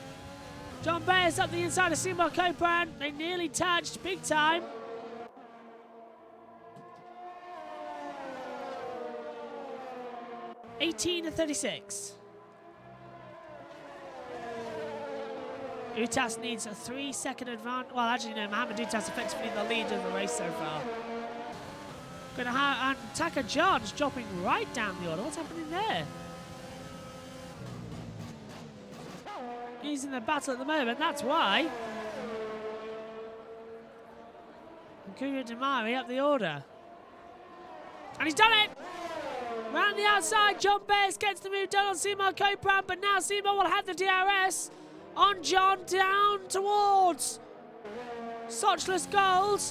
John Baez up the inside of Seymour Copan. They nearly touched big time. (18-36). Utas needs a 3-second advantage. Well, actually, no, Mohamed Utas effectively in the lead of the race so far. Gonna have Taka John's dropping right down the order. What's happening there? He's in the battle at the moment, that's why. And Kuya Damari up the order. And he's done it! Round the outside, John Baez gets the move done on Seymour Copan, but now Seymour will have the DRS on John down towards Sochless Gold.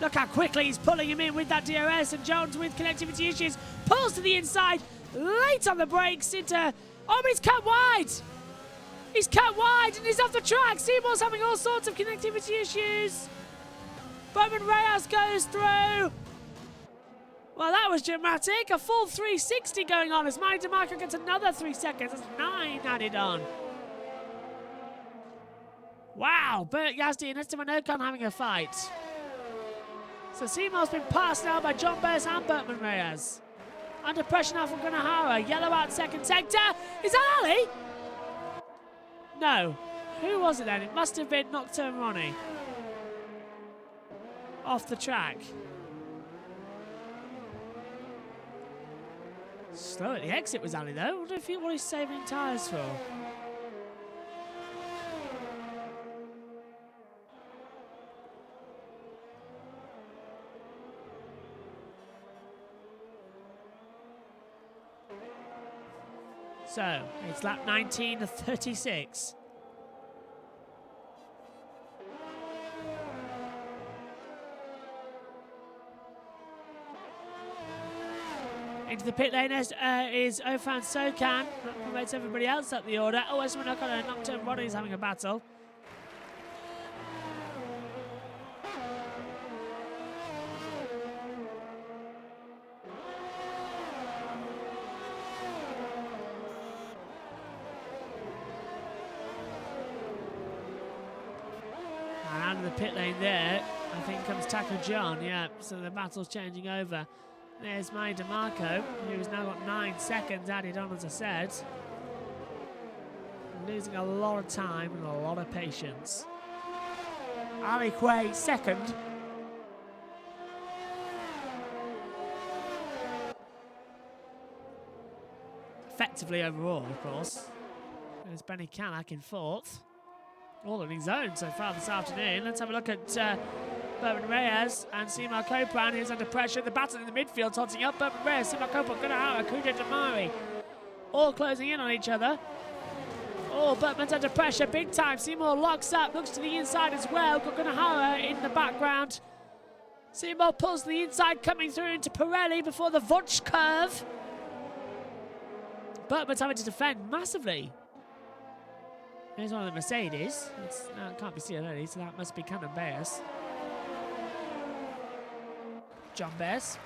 Look how quickly he's pulling him in with that DRS, and Jones with connectivity issues pulls to the inside, late on the brakes into... Oh, but he's cut wide! He's cut wide and he's off the track. Seymour's having all sorts of connectivity issues. Bowman Reyes goes through. Well, that was dramatic. A full 360 going on as Manny DeMarco gets another 3 seconds. That's 9 added on. Wow, Bert Yazdi and Esteban Ocon having a fight. So Seymour's been passed now by John Baez and Bertman Reyes. Under pressure now from Gunnahara. Yellow out second sector. Is that Ali? No. Who was it then? It must have been Nocturne Ronnie. Off the track. Slow at the exit was Ali though. I wonder if what he's saving tyres for. So, it's lap 19-36. Into the pit lane is Ofan Sokan. That promotes everybody else up the order. Oh, Esteban Ocon and Nocturne Ronnie is having a battle. And out of the pit lane there, I think comes Taka John, yeah, so the battle's changing over. There's Manny DeMarco, who's now got 9 seconds added on, as I said. Losing a lot of time and a lot of patience. Ali Quay second. Effectively overall, of course. There's Benny Callagh in fourth. All on his own so far this afternoon. Let's have a look at Bertman Reyes and Seymour Copan, who's under pressure. The battle in the midfield, totting up. Bertman Reyes, Seymour Copan, Gunnahara, Kuya Damari, all closing in on each other. Oh, Bertman's under pressure, big time. Seymour locks up, looks to the inside as well. Got Gunnahara in the background. Seymour pulls to the inside, coming through into Pirelli before the Votch curve. Bertman's having to defend massively. Here's one of the Mercedes. No, it can't be Cioletti, so that must be Canon Baez. John Baez.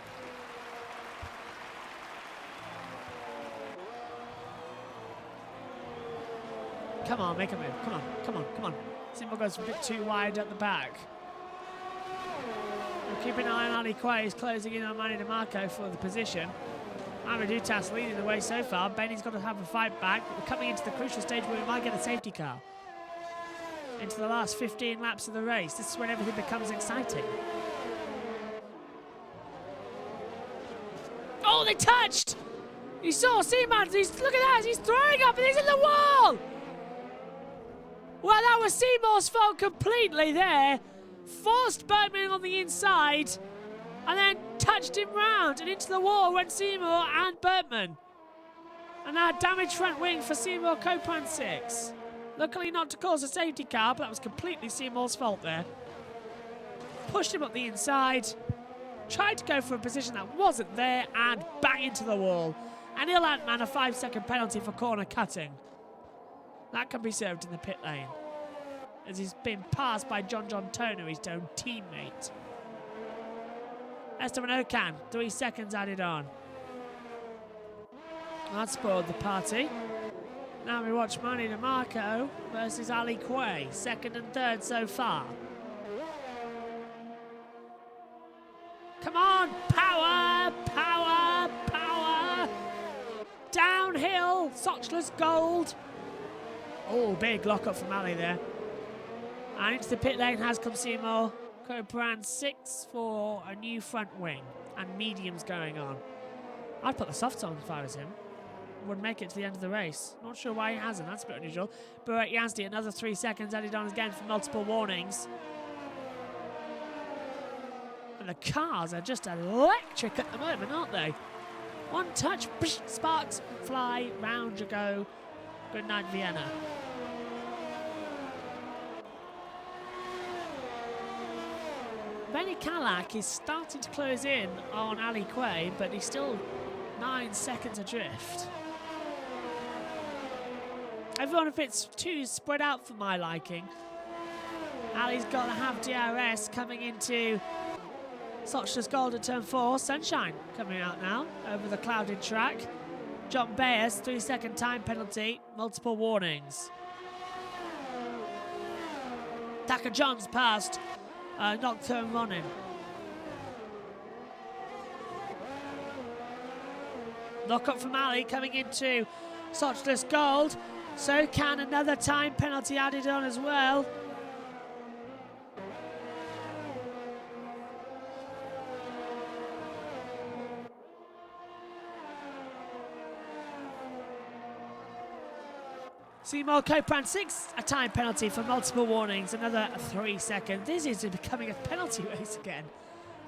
Come on, make a move. Come on, come on, come on. Seymour goes a bit too wide at the back. We'll keep an eye on Ali Quay, who's closing in on Manny DeMarco for the position. Amadutas leading the way so far. Benny's got to have a fight back. But we're coming into the crucial stage where we might get a safety car. Into the last 15 laps of the race. This is when everything becomes exciting. Oh, they touched! You saw Seaman, look at that, he's throwing up and he's in the wall! Well, that was Seymour's fault completely there. Forced Bergman on the inside and then touched him round, and into the wall went Seymour and Bergman. And now damaged front wing for Seymour Copran 6. Luckily not to cause a safety car, but that was completely Seymour's fault there. Pushed him up the inside, tried to go for a position that wasn't there, and bang into the wall. And he'll Antman a 5-second penalty for corner cutting. That can be served in the pit lane, as he's been passed by John Toner, his own teammate. Esteban Ocon, 3 seconds added on. That spoiled the party. Now we watch Manny DeMarco versus Ali Quay, 2nd and 3rd so far. Come on, power, power, power. Downhill, Sochler's gold. Oh, big lock-up from Ali there. And into the pit lane has come Seymour. Copran 6 for a new front wing. And mediums going on. I'd put the softs on if I was him. Would make it to the end of the race. Not sure why he hasn't, that's a bit unusual. But Yazdi, another 3 seconds added on again for multiple warnings. And the cars are just electric at the moment, aren't they? One touch, sparks fly, round you go. Good night, Vienna. Benny Calac is starting to close in on Ali Quay, but he's still 9 seconds adrift. Everyone a bit too spread out for my liking. Ali's got to have DRS coming into Sochler's Gold at turn 4. Sunshine coming out now over the clouded track. John Bayes, 3-second time penalty, multiple warnings. Taka John's passed Nocturne Ronin. Knock up from Ali coming into Sochler's Gold. So can another time penalty added on as well. Seymour Copran 6, a time penalty for multiple warnings, another 3 seconds. This is becoming a penalty race again.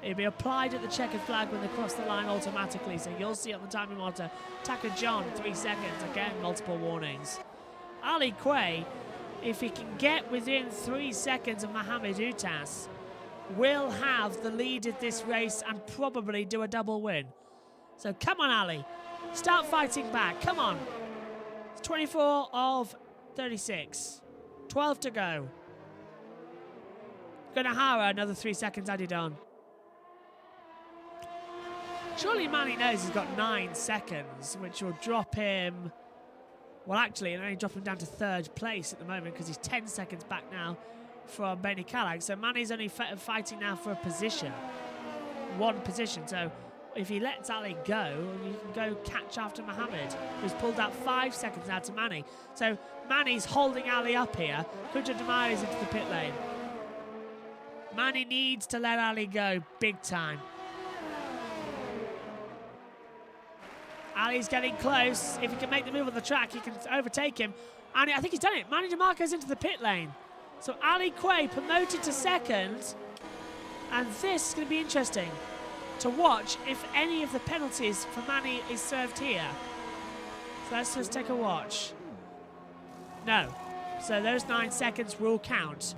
It'll be applied at the checkered flag when they cross the line automatically, so you'll see on the timing monitor. Taka John, 3 seconds, again multiple warnings. Ali Quay, if he can get within 3 seconds of Mohamed Utas, will have the lead of this race and probably do a double win. So come on, Ali, start fighting back, come on. 24 of 36. 12 to go. Gunahara, another 3 seconds added on. Surely Manny knows he's got 9 seconds, which will drop him... Well, actually, it'll only drop him down to 3rd place at the moment because he's 10 seconds back now from Benny Calac. So Manny's only fighting now for a position. 1 position. So if he lets Ali go, you can go catch after Mohamed, who's pulled out 5 seconds now to Manny. So Manny's holding Ali up here. Kuja Damari's into the pit lane. Manny needs to let Ali go big time. Ali's getting close. If he can make the move on the track, he can overtake him. And I think he's done it. Manny DeMarco's into the pit lane. So Ali Quay promoted to 2nd. And this is going to be interesting to watch if any of the penalties for Manny is served here. So let's just take a watch. No. So those 9 seconds will count.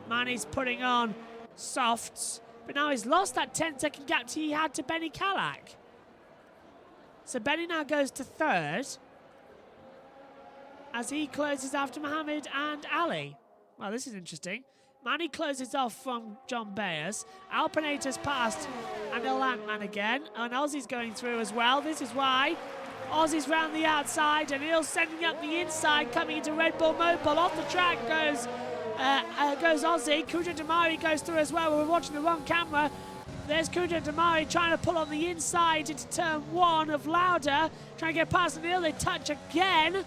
Manny's putting on softs, but now he's lost that 10-second gap he had to Benny Calac. So Benny now goes to 3rd as he closes after Mohamed and Ali. Well, this is interesting. Manny closes off from John Bayes. Alpinator's passed and Antman again. And Ozzy's going through as well. This is why Ozzy's round the outside and Neil's sending up the inside, coming into Red Bull Mopol. Off the track goes Ozzy. Kuja Damari goes through as well. We're watching the wrong camera. There's Kuja Damari trying to pull on the inside into turn 1 of Lauda. Trying to get past Neil. They touch again.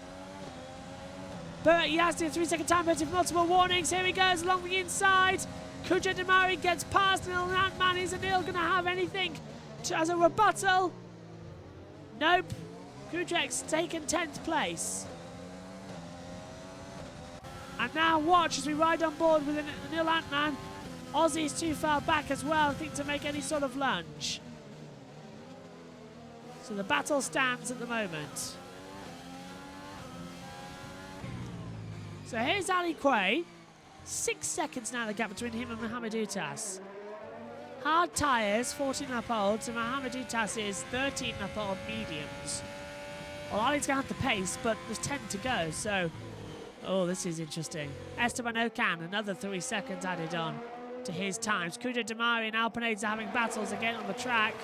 But he has to 3-second time penalty for multiple warnings. Here he goes along the inside. Kuja Damari gets past Neil Antman. Is Neil going to have anything as a rebuttal? Nope. Kujek's taken 10th place. And now watch as we ride on board with Neil Antman. Aussie's too far back as well, I think, to make any sort of lunge. So the battle stands at the moment. So here's Ali Quay. 6 seconds now the gap between him and Mohamed Utas. Hard tyres, 14 lap olds, and Mohamed Utas is 13 lap old mediums. Well, Ali's going to have the pace, but there's 10 to go, so... Oh, this is interesting. Esteban Ocon, another 3 seconds added on to his times. Kuja Damari and Alpinades are having battles again on the track.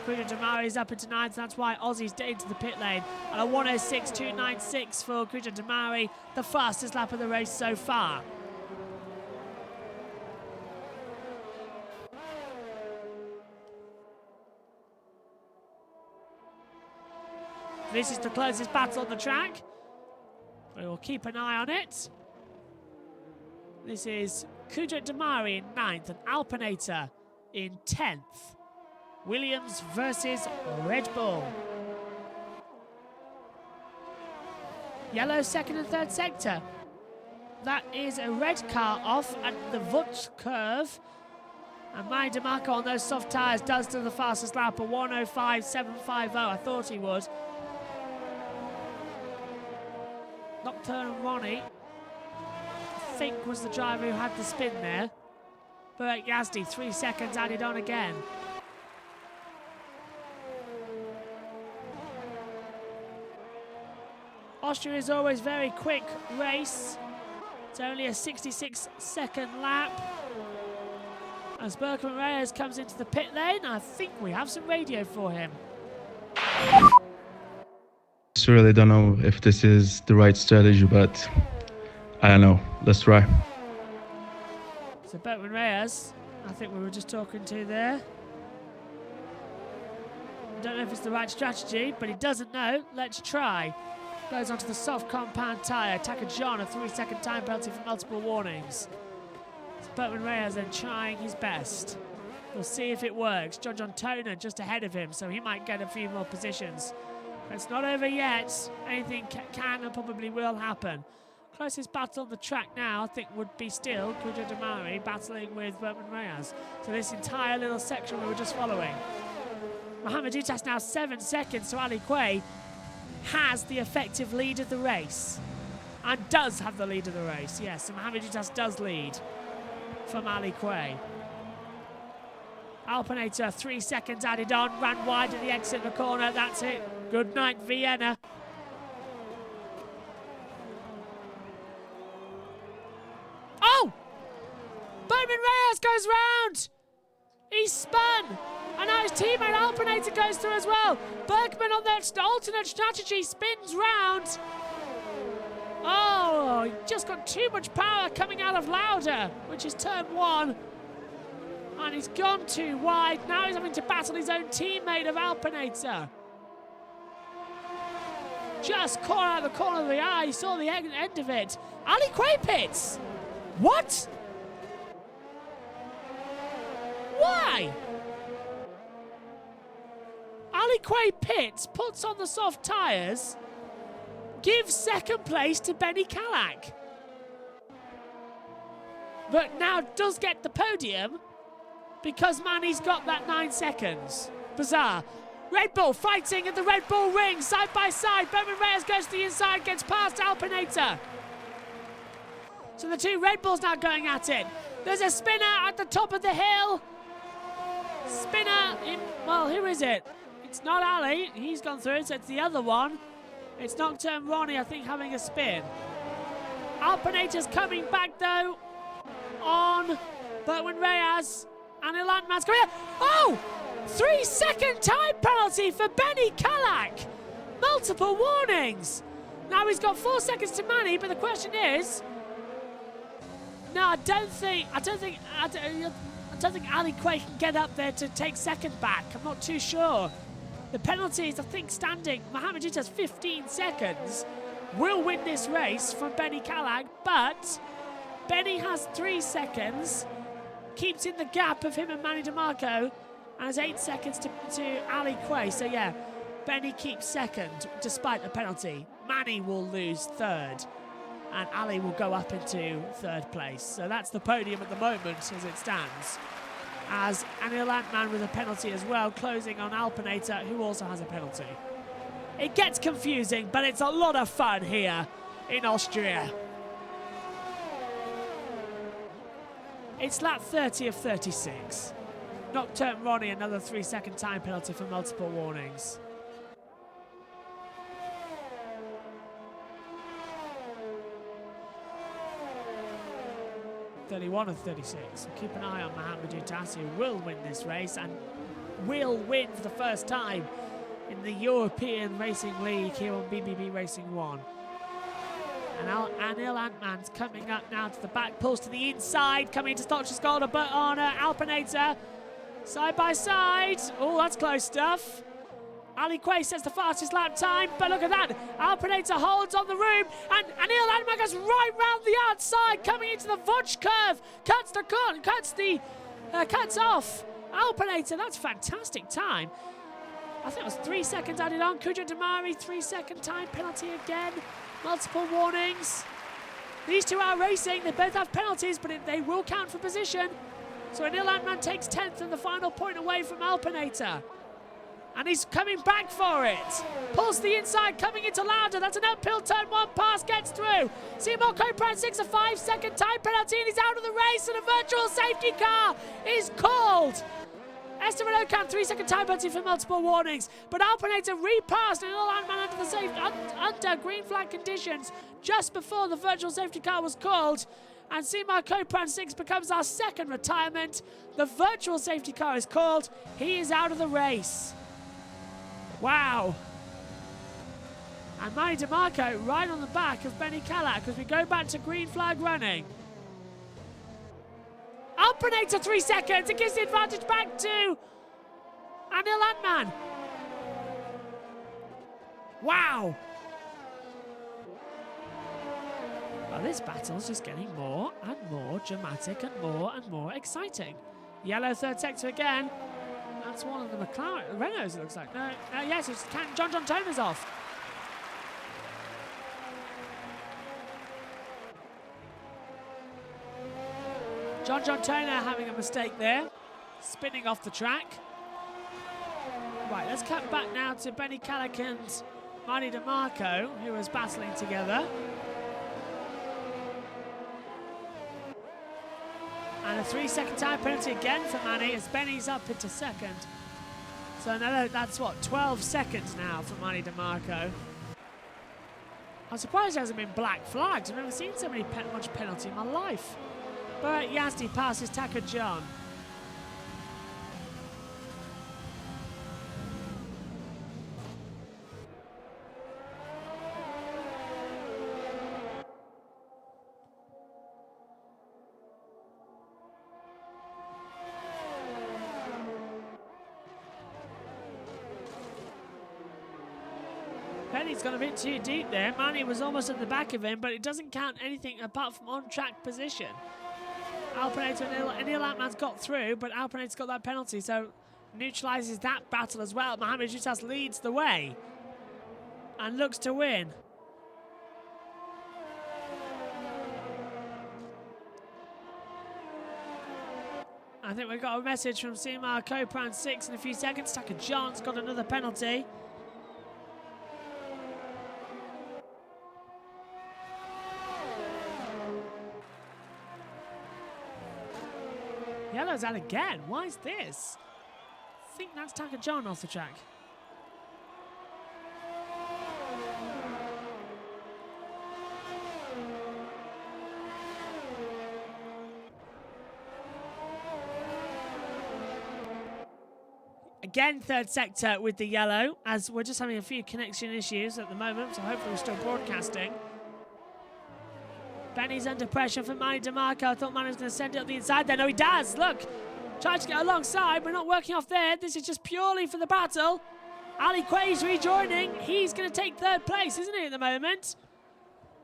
Kuja Damari is up into 9th, that's why Aussie's into the pit lane. And a 106.296 for Kuja Damari, the fastest lap of the race so far. This is the closest battle on the track. We will keep an eye on it. This is Kuja Damari in 9th and Alpinator in 10th. Williams versus Red Bull. Yellow 2nd and 3rd sector. That is a red car off at the Vutch curve. And Mai DeMarco on those soft tyres does do the fastest lap, a 105.750. I thought he would. Nocturne Ronnie, I think, was the driver who had the spin there. Bert Yazdi, 3 seconds added on again. Austria is always very quick race. It's only a 66-second lap. As Berkman Reyes comes into the pit lane, I think we have some radio for him. I really don't know if this is the right strategy, but I don't know. Let's try. So Berkman Reyes, I think we were just talking to there. I don't know if it's the right strategy, but he doesn't know. Let's try. Goes onto the soft compound tyre. Takajon, a 3-second time penalty for multiple warnings. So Berkman Reyes then trying his best. We'll see if it works. John Toner just ahead of him, so he might get a few more positions. It's not over yet. Anything can and probably will happen. Closest battle on the track now, I think, would be still Kuja Damari battling with Berkman Reyes. So this entire little section we were just following. Mohamed Utas now 7 seconds to Ali Quay. Has the effective lead of the race. And does have the lead of the race, yes. So Mohamed Utas does lead from Ali Quay. Alpinator, 3 seconds added on, ran wide at the exit of the corner, that's it. Good night, Vienna. Oh! Berkman Reyes goes round! He's spun! And now his teammate Alpinator goes through as well. Berkman on that alternate strategy spins round. Oh, he just got too much power coming out of Lauda, which is turn 1. And he's gone too wide. Now he's having to battle his own teammate of Alpinator. Just caught out of the corner of the eye. He saw the end of it. Ali Quay pits. What? Why? Ali Quay pits, puts on the soft tyres, gives second place to Benny Calac. But now does get the podium because Manny's got that 9 seconds. Bizarre. Red Bull fighting at the Red Bull ring, side by side. Berkman Reyes goes to the inside, gets past Alpinator. So the two Red Bulls now going at it. There's a spinner at the top of the hill. Spinner in, well, who is it? It's not Ali, he's gone through, so it's the other one. It's Nocturne Ronnie, I think, having a spin. Alpinator's coming back, though, on Berkman Reyes. And Ilantman's coming up. Oh! 3-second time penalty for Benny Calac. Multiple warnings. Now he's got 4 seconds to Manny, but the question is... No, I don't think don't think Ali Quay can get up there to take second back. I'm not too sure. The penalty is, I think, standing. Mohamed Yut has 15 seconds. Will win this race from Benny Callag, but Benny has 3 seconds. Keeps in the gap of him and Manny DeMarco, and has 8 seconds to Ali Quay. So yeah, Benny keeps second despite a penalty. Manny will lose third, and Ali will go up into third place. So that's the podium at the moment as it stands. As Anil Antman with a penalty as well, closing on Alpinator, who also has a penalty. It gets confusing, but it's a lot of fun here in Austria. It's lap 30 of 36. Nocturne Ronnie, another 3-second time penalty for multiple warnings. (31 of 36). So keep an eye on Mohamed Yut, who will win this race and will win for the first time in the European Racing League here on BBB Racing 1. And Anil Antman's coming up now to the back, pulls to the inside, coming into Stockscheskolder, but on Alpinator, side by side. Oh, that's close stuff. Ali Quay sets the fastest lap time, but look at that. Alpinator holds on the room, and Anil Antman goes right round the outside, coming into the Vutch curve, cuts off Alpinator. That's fantastic time. I think it was 3 seconds added on. Kujo Damari, 3-second time penalty again. Multiple warnings. These two are racing. They both have penalties, but they will count for position. So Anil Antman takes 10th and the final point away from Alpinator. And he's coming back for it. Pulls the inside, coming into Lauda. That's an uphill turn, 1 pass, gets through. Seymour Copeland, 6 a 5-second time penalty, and he's out of the race, and a virtual safety car is called. Esteban Ocamp, 3-second time penalty for multiple warnings, but Alpinator repassed Anil Antman under green flag conditions just before the virtual safety car was called, and Seymour Copeland 6 becomes our second retirement. The virtual safety car is called. He is out of the race. Wow. And Manny DeMarco right on the back of Benny Callag as we go back to green flag running. Alpinator 3 seconds. It gives the advantage back to Anil Antman. Wow. Well, this battle's just getting more and more dramatic and more exciting. Yellow third sector again. That's one of the Renaults, it looks like. No, yes, it's John Toner's off. John Toner having a mistake there, spinning off the track. Right, let's cut back now to Benny Callag and Manny DeMarco, who was battling together. And a 3-second time penalty again for Manny as Benny's up into second. So another, that's what, 12 seconds now for Manny DeMarco. I'm surprised there hasn't been black flags. I've never seen so much penalty in my life. But Yazdi passes Taka John. Benny's gone a bit too deep there. Manny was almost at the back of him, but it doesn't count anything apart from on-track position. Alpinator and Anil Antman's got through, but Alpinator's got that penalty, so neutralises that battle as well. Mohamed Yut leads the way and looks to win. I think we've got a message from Seymour Copeland 6 in a few seconds. Taka John's got another penalty. Yellow's out again. Why is this? I think that's Taka John off the track. Again, third sector with the yellow, as we're just having a few connection issues at the moment, so hopefully we're still broadcasting. Benny's under pressure from Manny DeMarco. I thought Manny was going to send it up the inside there. No, he does. Look. Trying to get alongside, but not working off there. This is just purely for the battle. Ali Quay's rejoining. He's going to take third place, isn't he, at the moment?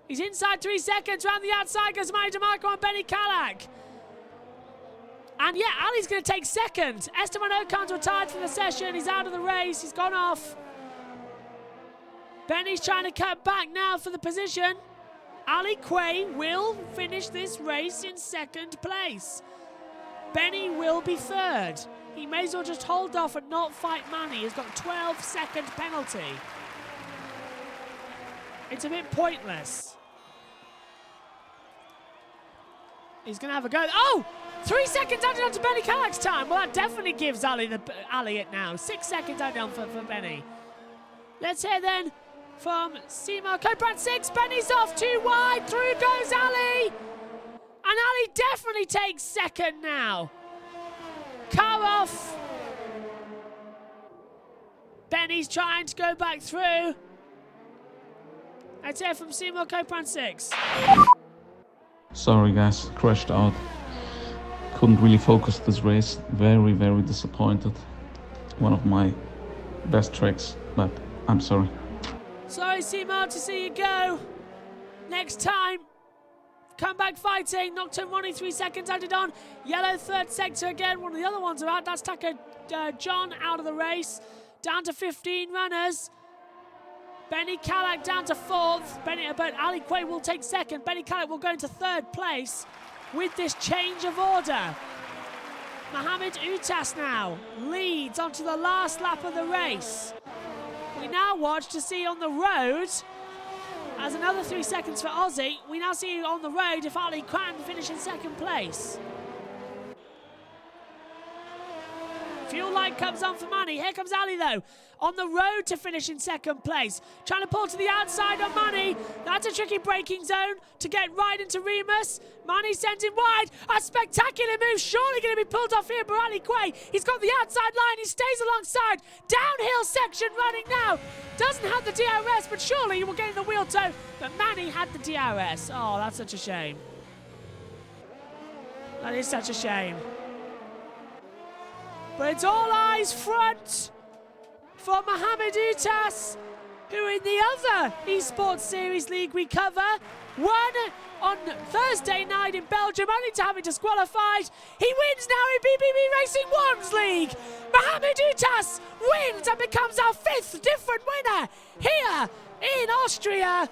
He's inside 3 seconds. Round the outside goes Manny DeMarco and Benny Calac. And yeah, Ali's going to take second. Esteban Ocon's retired from the session. He's out of the race. He's gone off. Benny's trying to cut back now for the position. Ali Quay will finish this race in second place. Benny will be third. He may as well just hold off and not fight Manny. He's got a 12-second penalty. It's a bit pointless. He's going to have a go. Oh! 3 seconds added on to Benny Calac's time. Well, that definitely gives Ali it now. 6 seconds added on for Benny. Let's hear then from Seymour Copeland 6. Benny's off too wide. Through goes Ali. And Ali definitely takes second now. Car off. Benny's trying to go back through. Let's hear from Seymour Copeland 6. Sorry guys, crashed out. Couldn't really focus this race. Very, very disappointed. One of my best tracks, but I'm sorry. Sorry, Seymour, to see you go. Next time, come back fighting. Nocturne running 3 seconds added on. Yellow third sector again. One of the other ones are out. That's Taka John out of the race. Down to 15 runners. Benny Calac down to fourth. But Ali Quay will take second. Benny Calac will go into third place with this change of order. Mohamed Utas now leads onto the last lap of the race. We now watch to see on the road, as another 3 seconds for Aussie, we now see on the road if Ali can finish in second place. Fuel light comes on for Manny. Here comes Ali though, on the road to finish in second place. Trying to pull to the outside on Manny. That's a tricky braking zone to get right into Remus. Manny sends him wide. A spectacular move, surely going to be pulled off here by Ali Quay. He's got the outside line, he stays alongside. Downhill section running now. Doesn't have the DRS, but surely he will get in the wheel toe. But Manny had the DRS. Oh, that's such a shame. That is such a shame. But it's all eyes front for Mohamed Utas, who in the other Esports Series League we cover, won on Thursday night in Belgium, only to have it disqualified. He wins now in BBB Racing 1's league. Mohamed Utas wins and becomes our 5th different winner here in Austria.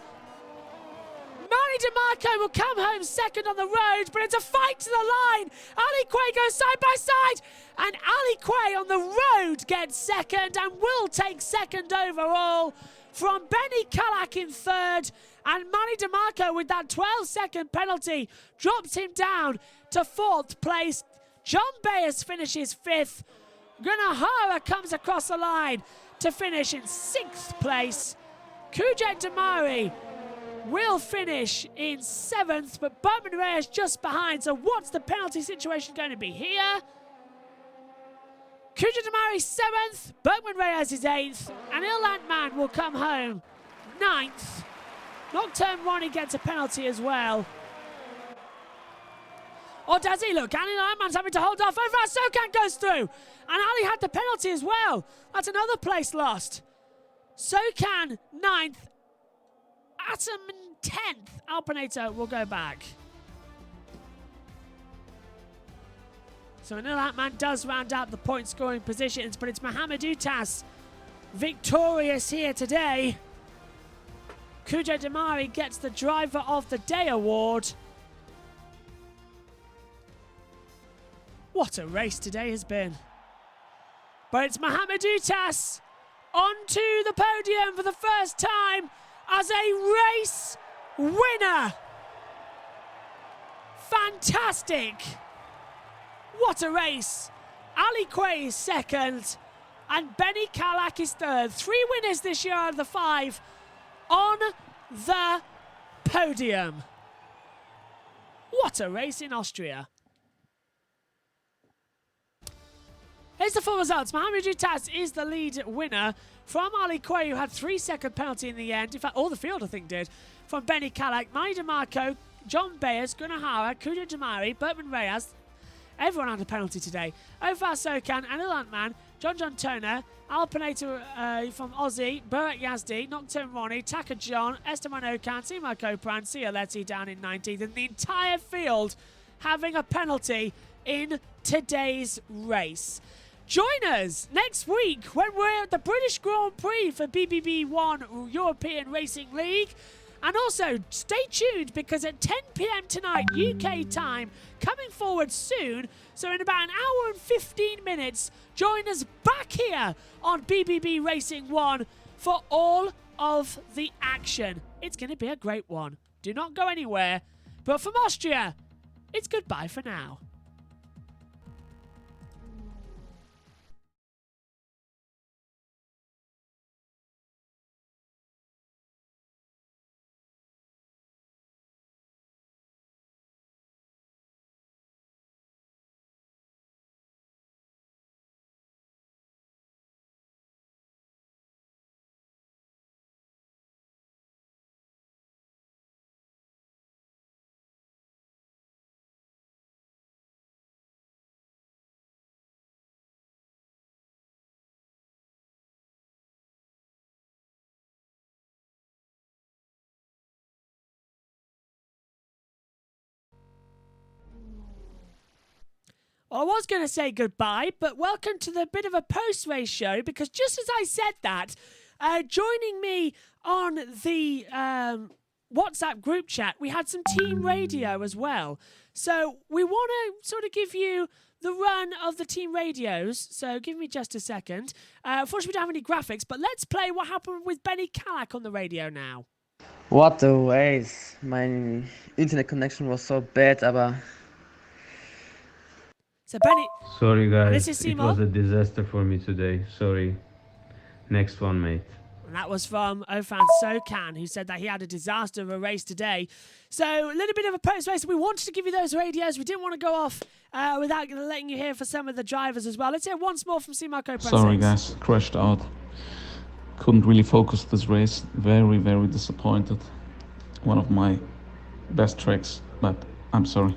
Manny DeMarco will come home second on the road, but it's a fight to the line. Ali Quay goes side by side, and Ali Quay on the road gets second and will take second overall from Benny Calac in third, and Manny DeMarco with that 12-second penalty drops him down to fourth place. John Bayes finishes fifth. Gunahara comes across the line to finish in sixth place. Kujet Damari will finish in seventh, but Bertman Reyes just behind. So what's the penalty situation going to be here? Kuja Damari 7th, Bergman Reyes is 8th, and Ilan Man will come home 9th. Nocturne Ronnie gets a penalty as well. Or does he? Look, Ilan Man's having to hold off. Over Sokan goes through, and Ali had the penalty as well. That's another place lost. Sokan 9th, Atom 10th. Alpinator will go back. So Anil Atman does round out the point scoring positions, but it's Mohamed Utas victorious here today. Kuja Damari gets the Driver of the Day award. What a race today has been. But it's Mohamed Utas onto the podium for the first time as a race winner. Fantastic. What a race. Ali Quay is second and Benny Calac is third. 3 winners this year out of the 5 on the podium. What a race in Austria. Here's the full results. Mohamed Utas is the lead winner from Ali Quay, who had 3-second penalty in the end. In fact, all the field, I think, did. From Benny Calac, Manny DeMarco, John Bayes, Gunahara, Kuja Damari, Bertman Reyes, Everyone had a penalty today. Ofar Sokan, Anil Antman, John Toner, Alpinator from Aussie, Burak Yazdi, Nocturne Ronnie, Taka John, Esteban Okan, Sima Kopran, Cialetti down in 19th, and the entire field having a penalty in today's race. Join us next week when we're at the British Grand Prix for BBB1 European Racing League. And also, stay tuned because at 10 p.m. tonight, UK time, coming forward soon, so in about an hour and 15 minutes, join us back here on BBB Racing 1 for all of the action. It's going to be a great one. Do not go anywhere. But from Austria, it's goodbye for now. Well, I was going to say goodbye, but welcome to the bit of a post-race show, because just as I said that, joining me on the WhatsApp group chat, we had some team radio as well. So we want to sort of give you the run of the team radios. So give me just a second. Unfortunately, we don't have any graphics, but let's play what happened with Benny Callach on the radio now. What a race. My internet connection was so bad, aber... So Benny... Sorry guys, this is it Seymour. was a disaster for me today. Sorry. Next one, mate. And that was from Ofan Sokan, who said that he had a disaster of a race today. So a little bit of a post-race. We wanted to give you those radios. We didn't want to go off without letting you hear for some of the drivers as well. Let's hear once more from Marco Prensis. Sorry guys, crashed out. Couldn't really focus this race. Very, very disappointed. One of my best tracks, but I'm sorry.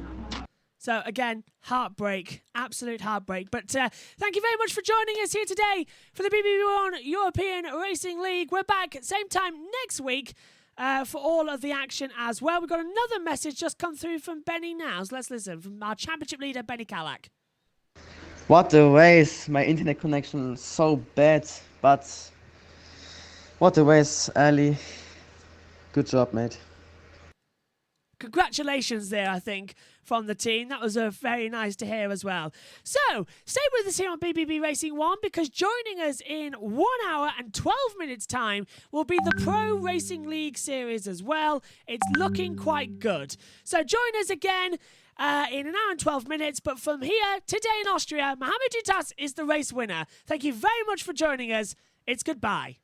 So again, heartbreak, absolute heartbreak. But thank you very much for joining us here today for the BBB1 European Racing League. We're back same time next week for all of the action as well. We've got another message just come through from Benny now. So let's listen from our championship leader, Benny Callach. What a race. My internet connection is so bad, but what a race, Ali. Good job, mate. Congratulations there, I think, from the team. That was very nice to hear as well. So, stay with us here on BBB Racing 1, because joining us in 1 hour and 12 minutes time will be the Pro Racing League Series as well. It's looking quite good. So join us again in an hour and 12 minutes. But from here, today in Austria, Mohamed Dutas is the race winner. Thank you very much for joining us. It's goodbye.